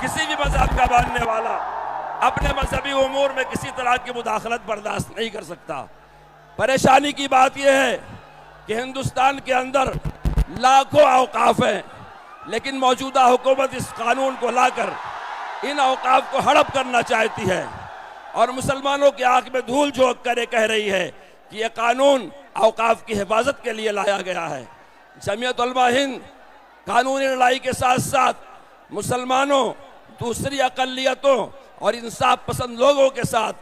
किसी भी मजहब का मानने वाला अपने मजहबी उमूर में किसी तरह की मुदाखलत बर्दाश्त नहीं कर सकता। परेशानी की बात यह है कि हिंदुस्तान के अंदर लाखों औकाफ हैं, लेकिन मौजूदा हुकूमत इस कानून को लाकर इन औकाफ को हड़प करना चाहती है और मुसलमानों की आंख में धूल झोंक कर कह रही है कि यह कानून औकाफ की हिफाजत के लिए लाया गया है। जमीयत उलमा हिंद कानूनी लड़ाई के साथ साथ मुसलमानों, दूसरी अक़लियतों और इंसाफ पसंद लोगों के साथ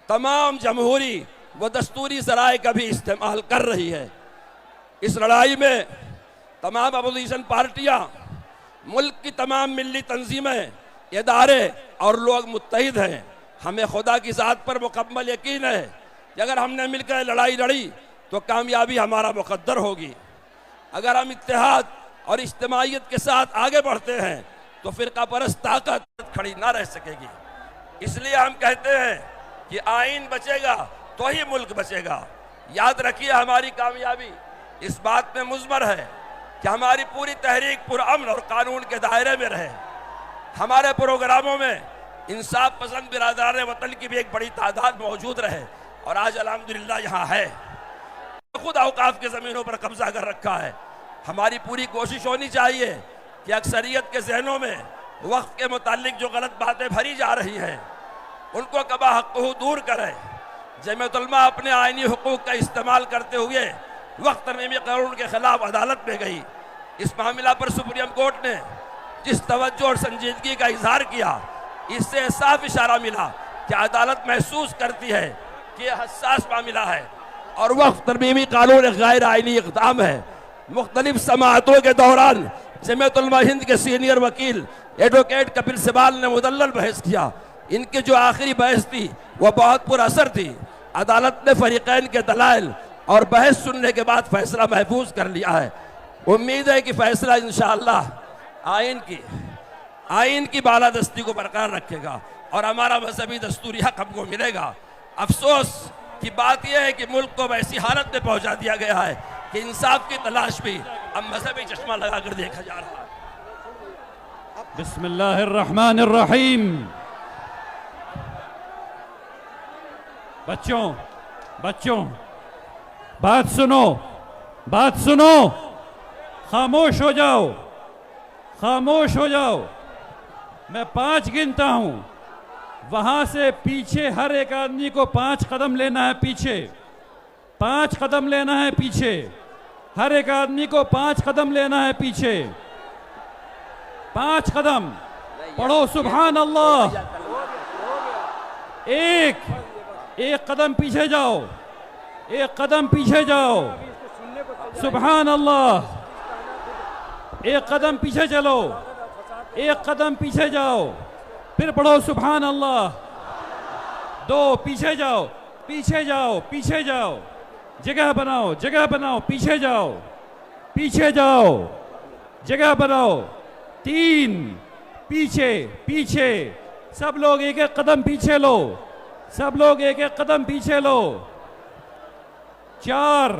तमाम जमहूरी व दस्तूरी ज़राए का भी इस्तेमाल कर रही है। इस लड़ाई में तमाम अपोजिशन पार्टियां, मुल्क की तमाम मिली तंजीमें, इदारे और लोग मुत्तहिद हैं। हमें खुदा की ज़ात पर मुकम्मल यकीन है कि अगर हमने मिलकर लड़ाई लड़ी तो कामयाबी हमारा मुकद्दर होगी। अगर हम इत्तेहाद और इज्तिमाइयत के साथ आगे बढ़ते हैं तो फ़िरका परस्त ताकत खड़ी ना रह सकेगी। इसलिए हम कहते हैं कि आइन बचेगा तो ही मुल्क बचेगा। याद रखिए, हमारी कामयाबी इस बात में मुज़मर है कि हमारी पूरी तहरीक पुरअमन और कानून के दायरे में रहे। हमारे प्रोग्रामों में इंसाफ पसंद बिरादरान वतन की भी एक बड़ी तादाद मौजूद रहे और आज अल्हम्दुलिल्लाह यहाँ है। खुद औकाफ की ज़मीनों पर कब्जा कर रखा है। हमारी पूरी कोशिश होनी चाहिए कि अक्सरियत के जहनों में वक्फ के मुतालिक जो गलत बातें भरी जा रही हैं उनको कबा हक़्क़ुहू दूर करें। जमीयत उलमा अपने आइनी हुकूक का इस्तेमाल करते हुए वक्फ तरमीमी कानून के खिलाफ अदालत में गई। इस मामला पर सुप्रीम कोर्ट ने जिस तवज्जो और संजीदगी का इजहार किया, इससे साफ इशारा मिला कि अदालत महसूस करती है कि यह हसास मामला है और वक्फ तरमीमी कानून एक गैर आइनी इक़दाम है। मुख्तलिफ समाअतों के दौरान जमीयत उलमा हिंद के सीनियर वकील एडवोकेट कपिल सिबाल ने मुदल्लल बहस किया। इनकी जो आखिरी बहस थी वह बहुत पुरअसर थी। अदालत ने फरीक़ैन के दलाइल और बहस सुनने के बाद फैसला महफूज कर लिया है। उम्मीद है कि फैसला इंशाअल्लाह आइन की बालादस्ती को बरकरार रखेगा और हमारा मजहबी दस्तूरी हक हमको मिलेगा। अफसोस की बात यह है कि मुल्क को वैसी हालत में पहुंचा दिया गया है कि इंसाफ की तलाश भी अब मजहबी चश्मा लगाकर देखा जा रहा है। बिस्मिल्लाहिर्रहमानिर्रहीम। बच्चों बात सुनो, खामोश हो जाओ। मैं 5 गिनता हूं। वहां से पीछे हर एक आदमी को 5 कदम लेना है पीछे। 5 कदम लेना है पीछे। हर एक आदमी को 5 कदम लेना है पीछे। 5 कदम पढ़ो सुभान अल्लाह। एक कदम पीछे जाओ। 1 कदम पीछे जाओ। सुभान अल्लाह। 1 कदम पीछे चलो। 1 कदम पीछे जाओ। फिर पढ़ो सुभान अल्लाह। 2 पीछे जाओ। जगह बनाओ। पीछे जाओ। जगह बनाओ। 3 पीछे। सब लोग 1-1 कदम पीछे लो। 4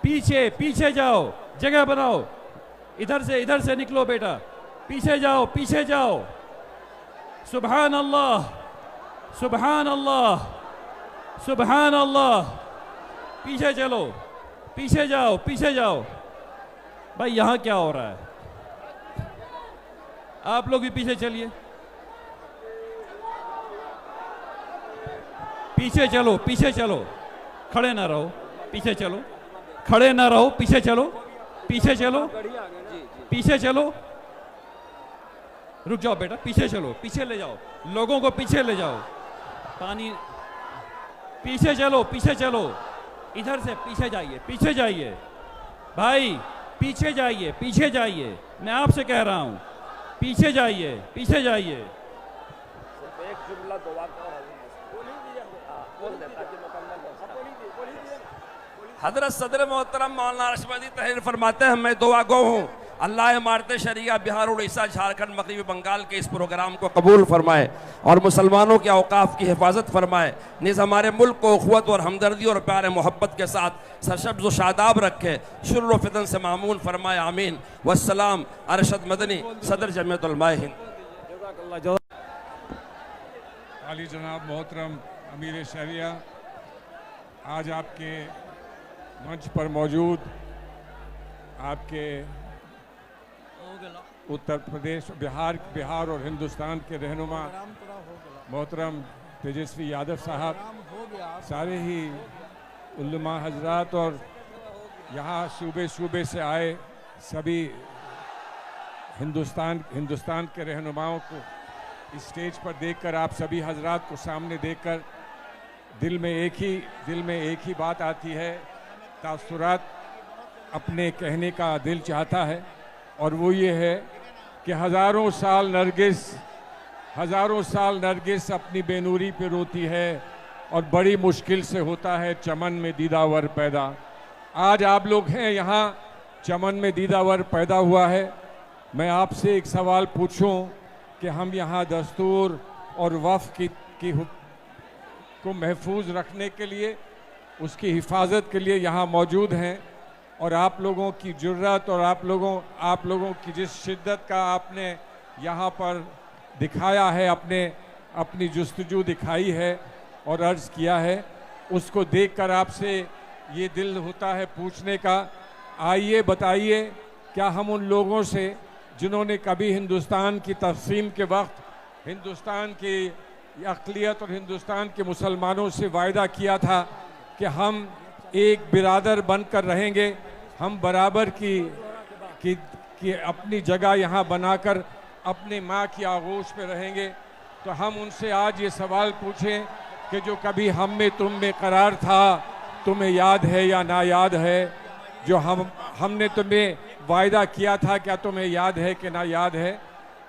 पीछे जाओ। जगह बनाओ। इधर से निकलो बेटा। पीछे जाओ। सुभान अल्लाह। पीछे चलो। पीछे जाओ। भाई यहाँ क्या हो रहा है? आप लोग भी पीछे चलिए। पीछे चलो। खड़े ना रहो। पीछे चलो। रुक जाओ बेटा। पीछे ले जाओ। लोगों को पीछे ले जाओ। पानी। पीछे चलो। इधर से पीछे जाइए। भाई पीछे जाइए। मैं आपसे कह रहा हूं, पीछे जाइए। हजरत सदर मोहतरम मौलाना रशमदी तहरीर फरमाते हैं, मैं दुआ गो हूँ अल्लाह इमारत शरिया बिहार, उड़ीसा, झारखंड, मगरबी बंगाल के इस प्रोग्राम को कबूल फरमाए और मुसलमानों के औकाफ की हिफाजत फरमाए। निज़ हमारे मुल्क को उख़्वत और हमदर्दी और प्यार मोहब्बत के साथ सरशब्ज़ व शादाब रखे, शुर्र व फितन से मामून फरमाए। आमीन। वस्सलाम। अरशद मदनी, सदर जमीयत उलमा हिंद। आली जनाब मोहतरम अमीर शरिया, आज आपके मंच पर मौजूद आपके उत्तर प्रदेश, बिहार और हिंदुस्तान के रहनुमा मोहतरम तेजस्वी यादव साहब, सारे ही उल्लमा हजरात और यहाँ सूबे सूबे से आए सभी हिंदुस्तान के रहनुमाओं को इस स्टेज पर देखकर, आप सभी हजरात को सामने देखकर दिल में एक ही बात आती है, तासुरात अपने कहने का दिल चाहता है, और वो ये है कि हज़ारों साल नरगिस अपनी बेनूरी पे रोती है और बड़ी मुश्किल से होता है चमन में दीदावर पैदा। आज आप लोग हैं यहाँ, चमन में दीदावर पैदा हुआ है। मैं आपसे एक सवाल पूछूं कि हम यहाँ दस्तूर और वफ़ को महफूज रखने के लिए, उसकी हिफाजत के लिए यहाँ मौजूद हैं, और आप लोगों की जुर्रत और आप लोगों की जिस शिद्दत का आपने यहाँ पर दिखाया है, अपनी जुस्तजू दिखाई है और अर्ज़ किया है, उसको देखकर आपसे ये दिल होता है पूछने का, आइए बताइए क्या हम उन लोगों से जिन्होंने कभी हिंदुस्तान की तक़सीम के वक्त हिंदुस्तान की अक़लियत और हिंदुस्तान के मुसलमानों से वायदा किया था कि हम एक बिरादर बनकर रहेंगे, हम बराबर की अपनी जगह यहाँ बनाकर अपनी माँ की आगोश में रहेंगे, तो हम उनसे आज ये सवाल पूछें कि जो कभी हम में तुम में करार था, तुम्हें याद है या ना याद है? जो हमने तुम्हें वायदा किया था, क्या तुम्हें याद है कि ना याद है?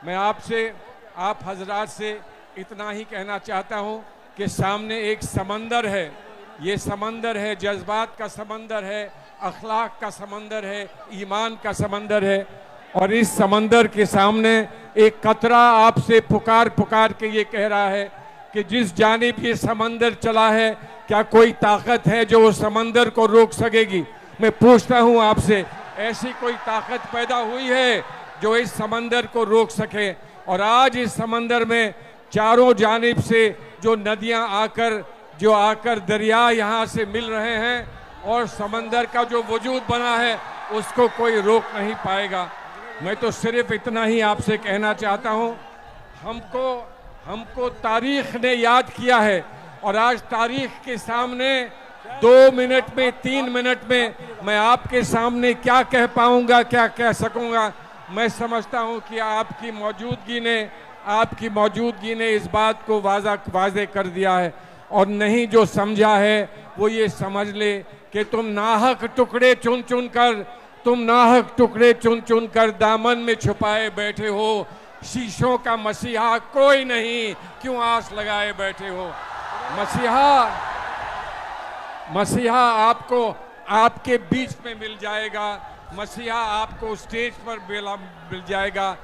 मैं आप हजरात से इतना ही कहना चाहता हूँ कि सामने एक समंदर है, ये समंदर है, जज्बात का समंदर है, अखलाक का समंदर है, ईमान का समंदर है, और इस समंदर के सामने एक कतरा आपसे पुकार के ये कह रहा है कि जिस जानिब ये समंदर चला है, क्या कोई ताकत है जो उस समंदर को रोक सकेगी? मैं पूछता हूँ आपसे, ऐसी कोई ताकत पैदा हुई है जो इस समंदर को रोक सके? और आज इस समंदर में चारों जानिब से जो नदियाँ आकर दरिया यहाँ से मिल रहे हैं, और समंदर का जो वजूद बना है उसको कोई रोक नहीं पाएगा। मैं तो सिर्फ इतना ही आपसे कहना चाहता हूँ, हमको तारीख ने याद किया है, और आज तारीख के सामने 2 मिनट में 3 मिनट में मैं आपके सामने क्या कह पाऊंगा, क्या कह सकूंगा? मैं समझता हूं कि आपकी मौजूदगी ने इस बात को वाज़े कर दिया है, और नहीं जो समझा है वो ये समझ ले कि तुम नाहक टुकड़े चुन चुन कर दामन में छुपाए बैठे हो। शीशों का मसीहा कोई नहीं, क्यों आस लगाए बैठे हो? मसीहा आपको आपके बीच में मिल जाएगा, मसीहा आपको स्टेज पर मिल जाएगा।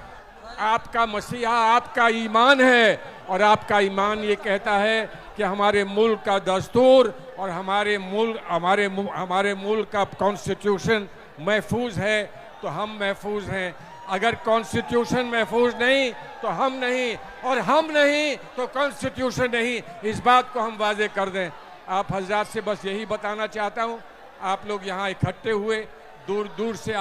आपका मसीहा आपका ईमान है, और आपका ईमान ये कहता है कि हमारे मुल्क का दस्तूर और हमारे मुल्क का कॉन्स्टिट्यूशन महफूज है, तो हम महफूज हैं। अगर कॉन्स्टिट्यूशन महफूज नहीं तो हम नहीं, और हम नहीं तो कॉन्स्टिट्यूशन नहीं। इस बात को हम वाजे कर दें। आप हजरात से बस यही बताना चाहता हूँ, आप लोग यहाँ इकट्ठे हुए, दूर दूर से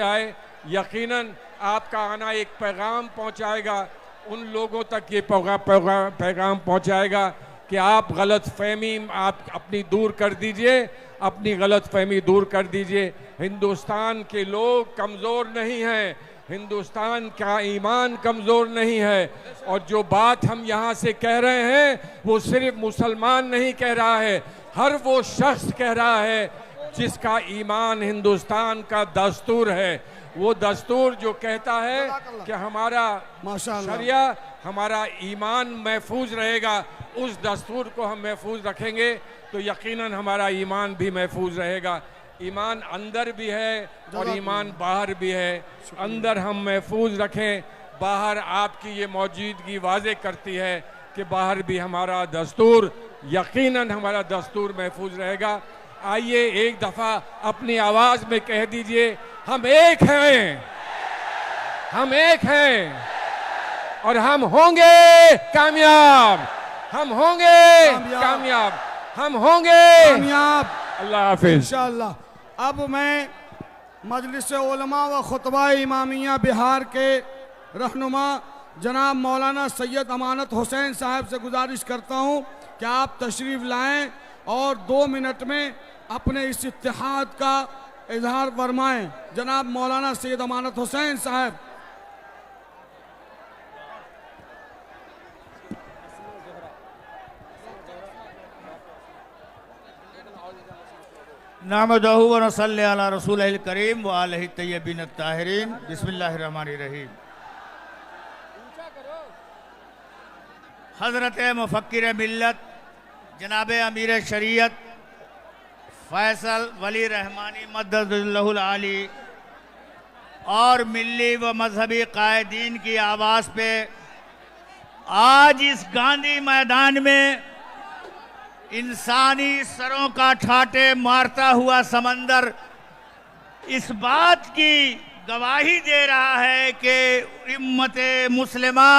आए, यकीनन आपका आना एक पैगाम पहुँचाएगा, उन लोगों तक ये पैगाम पहुँचाएगा कि आप गलतफहमी अपनी दूर कर दीजिए। हिंदुस्तान के लोग कमज़ोर नहीं हैं, हिंदुस्तान का ईमान कमज़ोर नहीं है, और जो बात हम यहाँ से कह रहे हैं वो सिर्फ मुसलमान नहीं कह रहा है, हर वो शख्स कह रहा है जिसका ईमान हिंदुस्तान का दस्तूर है। वो दस्तूर जो कहता है कि हमारा शरिया, हमारा ईमान महफूज रहेगा, उस दस्तूर को हम महफूज रखेंगे तो यकीनन हमारा ईमान भी महफूज रहेगा। ईमान अंदर भी है और ईमान बाहर भी है। अंदर हम महफूज रखें, बाहर आपकी ये मौजूदगी वाज़े करती है कि बाहर भी हमारा दस्तूर, यकीनन हमारा दस्तूर महफूज रहेगा। आइए एक दफ़ा अपनी आवाज़ में कह दीजिए, हम एक हैं, हम एक हैं, और हम होंगे कामयाब, हम होंगे कामयाब, हम होंगे कामयाब। अल्लाह हाफिज। इंशाअल्लाह। अब मैं मजलिस उलमा व खुतबा इमामिया बिहार के रहनुमा जनाब मौलाना सैयद अमानत हुसैन साहब से गुजारिश करता हूँ कि आप तशरीफ़ लाएं और 2 मिनट में अपने इस इत्तेहाद का इजहार फरमाएं। जनाब मौलाना सैयद अमानत हुसैन साहब। नामदहु व नसल्ली अला रसूलिल करीम व आलिहि तय्यबीन अत्ताहिरीन। बिस्मिल्लाहिर रहमानिर रहीम। हज़रत मुफक्किर मिल्लत जनाब अमीर शरीयत फैसल वली रहमानी मद्ददुल्लाहुल आली और मिल्ली व मजहबी कायदीन की आवाज़ पे आज इस गांधी मैदान में इंसानी सरों का ठाटे मारता हुआ समंदर इस बात की गवाही दे रहा है कि उम्मत मुस्लिमा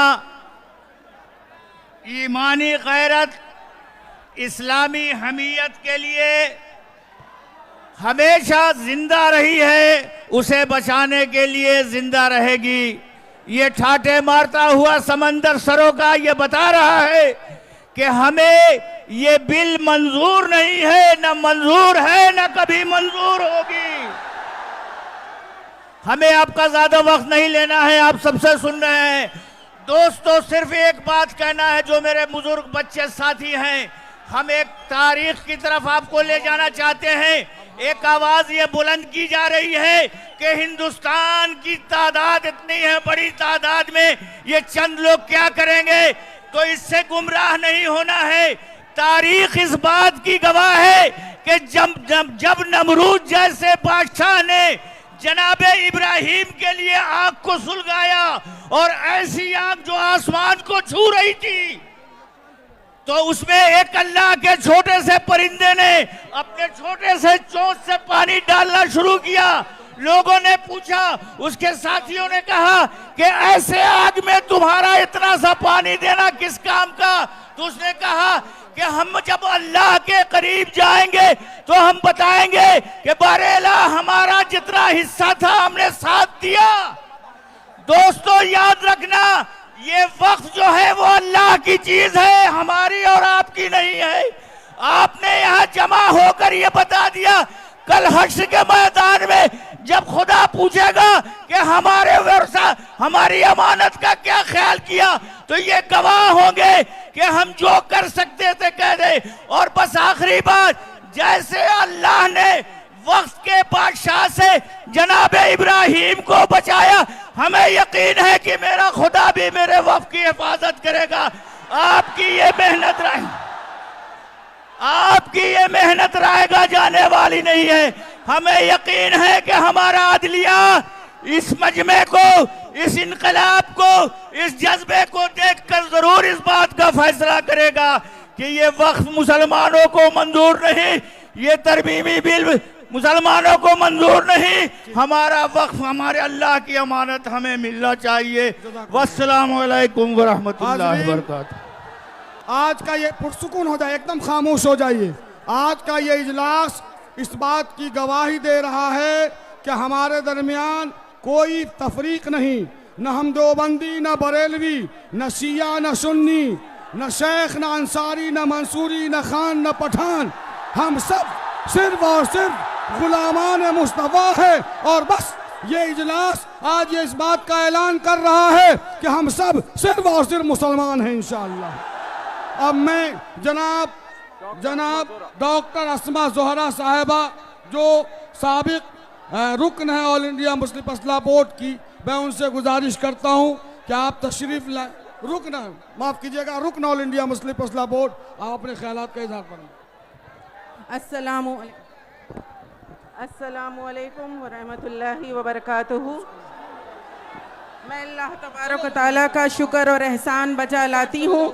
ईमानी गैरत, इस्लामी हमीयत के लिए हमेशा जिंदा रही है, उसे बचाने के लिए जिंदा रहेगी। ये ठाटे मारता हुआ समंदर सरों का ये बता रहा है कि हमें ये बिल मंजूर नहीं है, न मंजूर है, न कभी मंजूर होगी। हमें आपका ज्यादा वक्त नहीं लेना है, आप सबसे सुन रहे हैं। दोस्तों, सिर्फ एक बात कहना है, जो मेरे बुजुर्ग बच्चे साथी हैं, हम एक तारीख की तरफ आपको ले जाना चाहते हैं। एक आवाज ये बुलंद की जा रही है कि हिंदुस्तान की तादाद इतनी है, बड़ी तादाद में ये चंद लोग क्या करेंगे, तो इससे गुमराह नहीं होना है। तारीख इस बात की गवाह है कि जब नमरूद जैसे बादशाह ने जनाबे इब्राहिम के लिए आग को सुलगाया और ऐसी आग जो आसमान को छू रही थी, तो उसमें एक अल्लाह के छोटे से परिंदे ने अपने छोटे से चोंच से पानी डालना शुरू किया। लोगों ने पूछा, उसके साथियों ने कहा कि ऐसे आग में तुम्हारा इतना सा पानी देना किस काम का? तो उसने कहा कि हम जब अल्लाह के करीब जाएंगे तो हम बताएंगे कि बरेला हमारा जितना हिस्सा था हमने साथ दिया। दोस्तों, याद रखना, ये वक्त जो है वो अल्लाह की चीज है, हमारी और आपकी नहीं है। आपने यहाँ जमा होकर ये बता दिया, कल हश्र के मैदान में जब खुदा पूछेगा कि हमारे वर्षा हमारी अमानत का क्या ख्याल किया, तो ये गवाह होंगे कि हम जो कर सकते थे कह दे। और बस आखिरी बात, जैसे अल्लाह ने वक्त के बादशाह से जनाब इब्राहिम को बचाया, हमें यकीन है कि मेरा खुदा भी मेरे वक्त की हिफाजत करेगा। आपकी ये मेहनत रायगा जाने वाली नहीं है। हमें यकीन है कि हमारा अदलिया इस मजमे को, इस इनकलाब को, इस जज्बे को देखकर जरूर इस बात का फैसला करेगा कि ये वक्त मुसलमानों को मंजूर नहीं, ये तरमीमी बिल मुसलमानों को मंजूर नहीं। हमारा वक्त हमारे अल्लाह की अमानत हमें मिलना चाहिए। वस्सलामु अलैकुम व रहमतुल्लाहि व बरकातहू। आज का ये पुरसुकून हो जाए, एकदम खामोश हो जाइए। आज का ये इजलास इस बात की गवाही दे रहा है कि हमारे दरमियान कोई तफरीक नहीं, न हम देवबंदी, न बरेलवी, न शिया, न सुन्नी, न शेख, न अंसारी, न मंसूरी, न खान, न पठान। हम सब सिर्फ और सिर्फ गुलामान मुस्तफ़ा है। और बस ये इजलास आज ये इस बात का ऐलान कर रहा है कि हम सब सिर्फ और सिर्फ मुसलमान हैं इंशाअल्लाह। अब मैं जनाब डॉक्टर अस्मा ज़ोहरा साहिबा, जो साबिक रुकन है ऑल इंडिया मुस्लिम फसला बोर्ड की, मैं उनसे गुजारिश करता हूं कि आप तशरीफ लाए। रुकन, माफ़ कीजिएगा, रुकन ऑल इंडिया मुस्लिम फसला बोर्ड, आप अपने ख्यालात का इजहार करें। अस्सलामु अलैकुम व रहमतुल्लाहि व बरकातुहू। मैं अल्लाह तबारक व तआला का शुक्र और एहसान बजा लाती हूँ।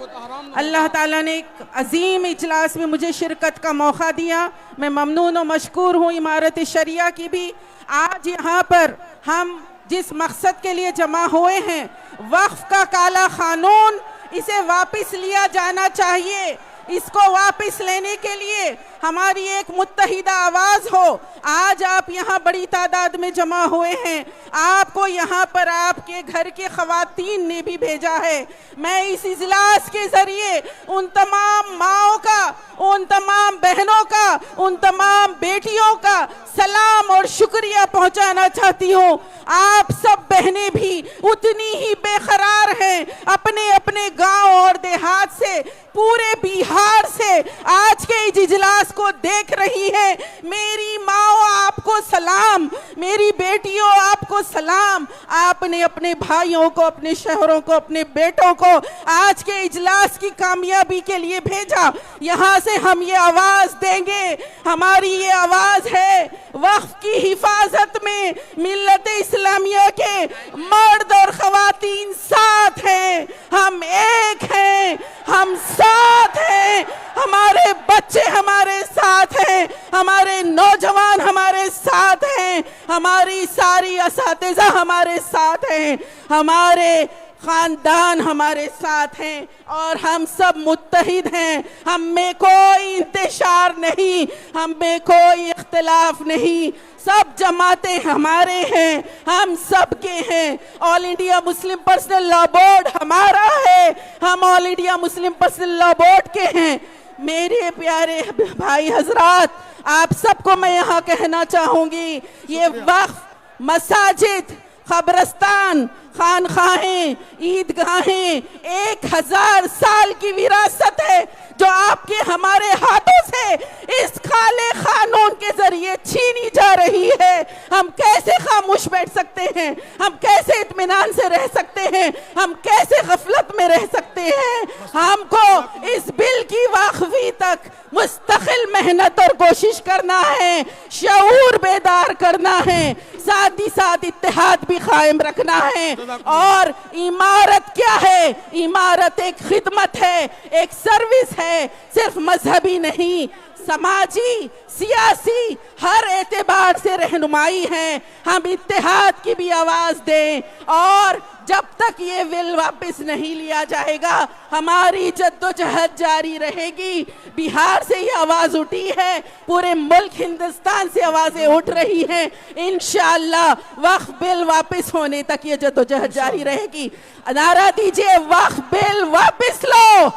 अल्लाह ताला ने एक अजीम इजलास में मुझे शिरकत का मौका दिया। मैं ममनून और मशकूर हूँ इमारत शरिया की भी। आज यहाँ पर हम जिस मकसद के लिए जमा हुए हैं, वक्फ का काला कानून, इसे वापस लिया जाना चाहिए। इसको वापस लेने के लिए हमारी एक मुत्तहिदा आवाज हो। आज आप यहाँ बड़ी तादाद में जमा हुए हैं, आपको यहाँ पर आपके घर के खवातीन ने भी भेजा है। मैं इस इजलास के जरिए उन तमाम माओं का, उन तमाम बहनों का, उन तमाम बेटियों का सलाम और शुक्रिया पहुंचाना चाहती हूँ। आप सब बहनें भी उतनी ही बेकरार हैं, अपने अपने गांव और देहात से, पूरे बिहार से आज के इस इजलास को देख रही है। मेरी माओ आपको सलाम, मेरी बेटियों आपको सलाम। आपने अपने भाइयों को, अपने शहरों को, अपने बेटों को आज के इजलास की कामयाबी के लिए भेजा। यहाँ से हम ये आवाज देंगे, हमारी ये आवाज है वक्फ की हिफाजत में मिल्लत इस्लामिया के मर्द और खवातीन साथ हैं, हम एक हैं, हम साथ हैं, हमारे बच्चे हमारे साथ हैं, हमारे नौजवान हमारे साथ हैं, हमारी सारी असातिज़ा हमारे साथ हैं, हमारे खानदान हमारे साथ हैं और हम सब मुत्तहिद हैं। हम में कोई इंतशार नहीं, हम में कोई इख्तिलाफ नहीं, सब जमातें हमारे हैं, हम सब के हैं। All India Muslim personal law board हमारा है, हम all India Muslim personal law board के हैं। मेरे प्यारे भाई हजरात, आप सबको मैं यहाँ कहना चाहूंगी, ये वक्फ, मसाजिद, कब्रिस्तान, खानखाहें, ईदगाहें 1000 साल की विरासत है जो आपके हमारे हाथों से इस काले कानून के जरिए छीनी जा रही है। हम कैसे खामोश बैठ सकते हैं? हम कैसे इत्मीनान से रह सकते हैं? हम कैसे गफलत में रह सकते हैं? हमको इस बिल की वाकफी तक मुस्तकिल मेहनत और कोशिश करना है, शऊर बेदार करना है, साथ ही साथ इत्तेहाद भी कायम रखना है। और इमारत क्या है? इमारत एक खिदमत है, एक सर्विस है, सिर्फ मजहबी नहीं, समाजी, सियासी, हर एतबार से रहनुमाई है। हम इत्तेहाद की भी आवाज दें और जब तक ये बिल वापस नहीं लिया जाएगा हमारी जद्दोजहद जारी रहेगी। बिहार से ये आवाज उठी है, पूरे मुल्क हिंदुस्तान से आवाजें उठ रही हैं। इंशाअल्लाह वक्फ बिल वापस होने तक ये जद्दोजहद जारी रहेगी। नारा दीजिए, वक्फ बिल वापस लो,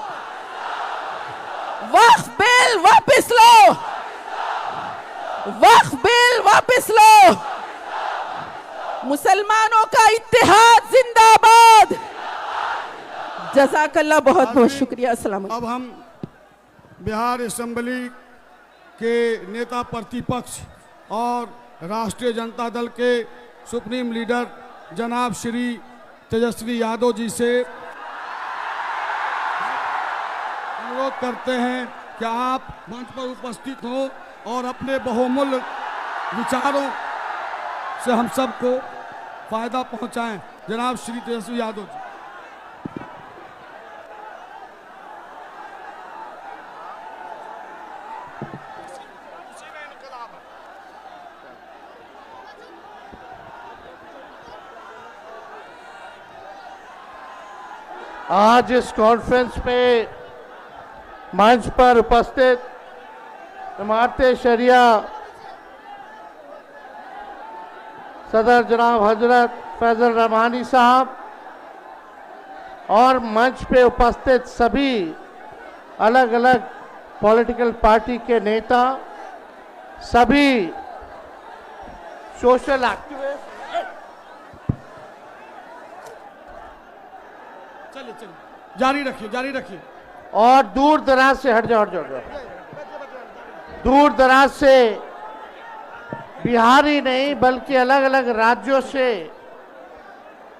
वक्फ बिल वापस लो, वक्फ बिल वापस लो। मुसलमानों का इत्तेहाद जिंदाबाद। जज़ाकल्लाह, बहुत बहुत शुक्रिया। अस्सलाम। अब हम बिहार असेंबली के नेता प्रतिपक्ष और राष्ट्रीय जनता दल के सुप्रीम लीडर जनाब श्री तेजस्वी यादव जी से अनुरोध करते हैं कि आप मंच पर उपस्थित हों और अपने बहुमूल्य विचारों से हम सबको फायदा पहुंचाएं। जनाब श्री तेजस्वी यादव जी। आज इस कॉन्फ्रेंस पे मंच पर उपस्थित इमारत शरिया सदर जनाब हजरत फैजल रहमानी साहब और मंच पे उपस्थित सभी अलग अलग पॉलिटिकल पार्टी के नेता, सभी सोशल एक्टिविस्ट, चलिए जारी रखिए, जारी रखिए। और दूर दराज से हट जाओ, दूर दराज से बिहार ही नहीं बल्कि अलग अलग राज्यों से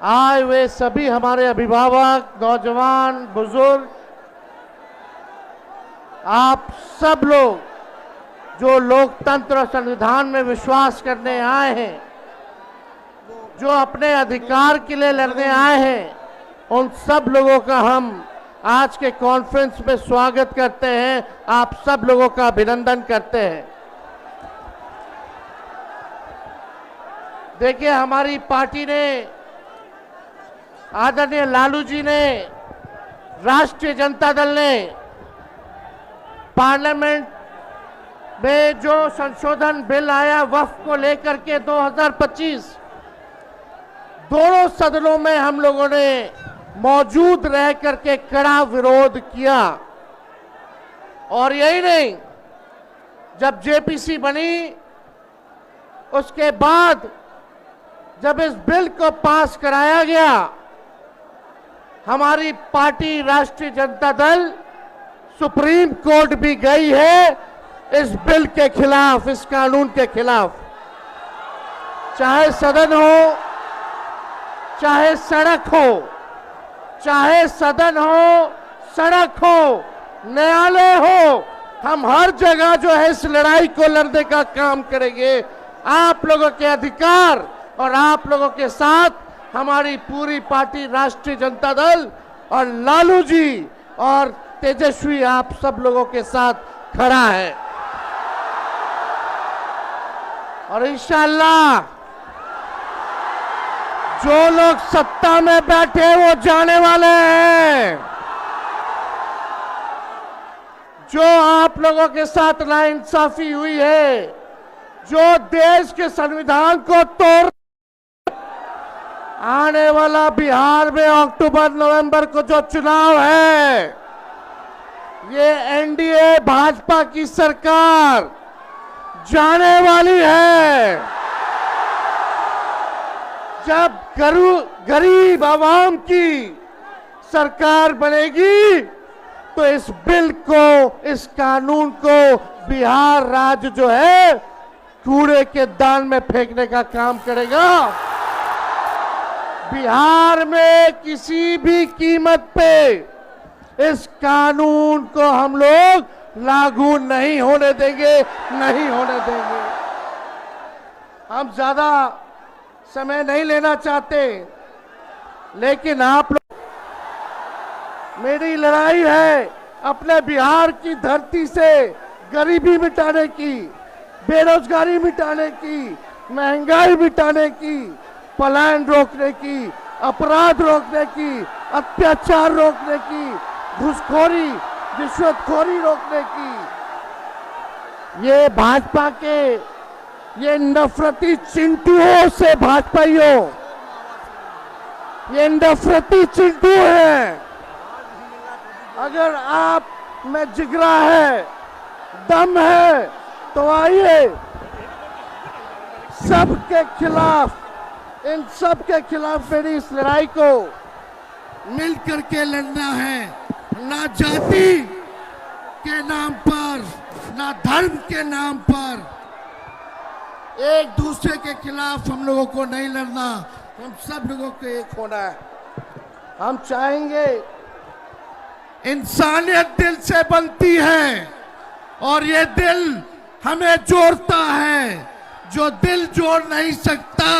आए हुए सभी हमारे अभिभावक, नौजवान, बुजुर्ग, आप सब लोग जो लोकतंत्र और संविधान में विश्वास करने आए हैं, जो अपने अधिकार के लिए लड़ने आए हैं, उन सब लोगों का हम आज के कॉन्फ्रेंस में स्वागत करते हैं। आप सब लोगों का अभिनंदन करते हैं। देखिए, हमारी पार्टी ने, आदरणीय लालू जी ने, राष्ट्रीय जनता दल ने पार्लियामेंट में जो संशोधन बिल आया वक्फ को लेकर के 2025, दोनों सदनों में हम लोगों ने मौजूद रह करके कड़ा विरोध किया। और यही नहीं, जब जेपीसी बनी उसके बाद जब इस बिल को पास कराया गया, हमारी पार्टी राष्ट्रीय जनता दल सुप्रीम कोर्ट भी गई है इस बिल के खिलाफ, इस कानून के खिलाफ। चाहे सदन हो, चाहे सड़क हो, चाहे सदन हो, सड़क हो, न्यायालय हो, हम हर जगह जो है इस लड़ाई को लड़ने का काम करेंगे। आप लोगों के अधिकार और आप लोगों के साथ हमारी पूरी पार्टी राष्ट्रीय जनता दल और लालू जी और तेजस्वी आप सब लोगों के साथ खड़ा है। और इंशाअल्लाह जो लोग सत्ता में बैठे वो जाने वाले हैं। जो आप लोगों के साथ नाइंसाफी हुई है, जो देश के संविधान को तोड़, आने वाला बिहार में अक्टूबर नवंबर को जो चुनाव है, ये एनडीए भाजपा की सरकार जाने वाली है। जब गरीब आवाम की सरकार बनेगी तो इस बिल को, इस कानून को बिहार राज्य जो है कूड़े के दान में फेंकने का काम करेगा। बिहार में किसी भी कीमत पे इस कानून को हम लोग लागू नहीं होने देंगे, नहीं होने देंगे। हम ज्यादा समय नहीं लेना चाहते, लेकिन आप लोग, मेरी लड़ाई है अपने बिहार की धरती से गरीबी मिटाने की, बेरोजगारी मिटाने की, महंगाई मिटाने की, पलायन रोकने की, अपराध रोकने की, अत्याचार रोकने की, घुसखोरी, रिश्वतखोरी रोकने की। ये भाजपा के ये नफरती चिंटुओं से, भाजपाइयों, ये नफरती चिंटू हैं। अगर आप में जिगरा है, दम है, तो आइए सबके खिलाफ, इन सब के खिलाफ मेरी इस लड़ाई को मिल करके लड़ना है। ना जाति के नाम पर, ना धर्म के नाम पर एक दूसरे के खिलाफ हम लोगों को नहीं लड़ना, हम सब लोगों को एक होना है। हम चाहेंगे, इंसानियत दिल से बनती है और ये दिल हमें जोड़ता है। जो दिल जोड़ नहीं सकता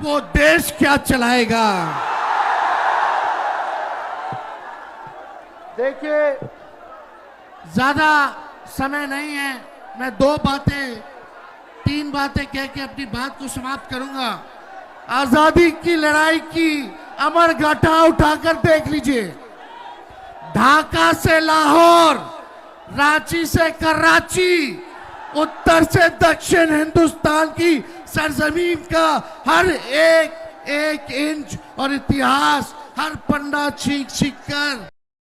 वो देश क्या चलाएगा। देखिए, ज्यादा समय नहीं है, मैं तीन बातें कह के अपनी बात को समाप्त करूंगा। आजादी की लड़ाई की अमर गाथा उठाकर देख लीजिए। ढाका से लाहौर, रांची से कराची, उत्तर से दक्षिण हिंदुस्तान की सरजमीन का हर एक इंच और इतिहास, हर पन्ना छींक कर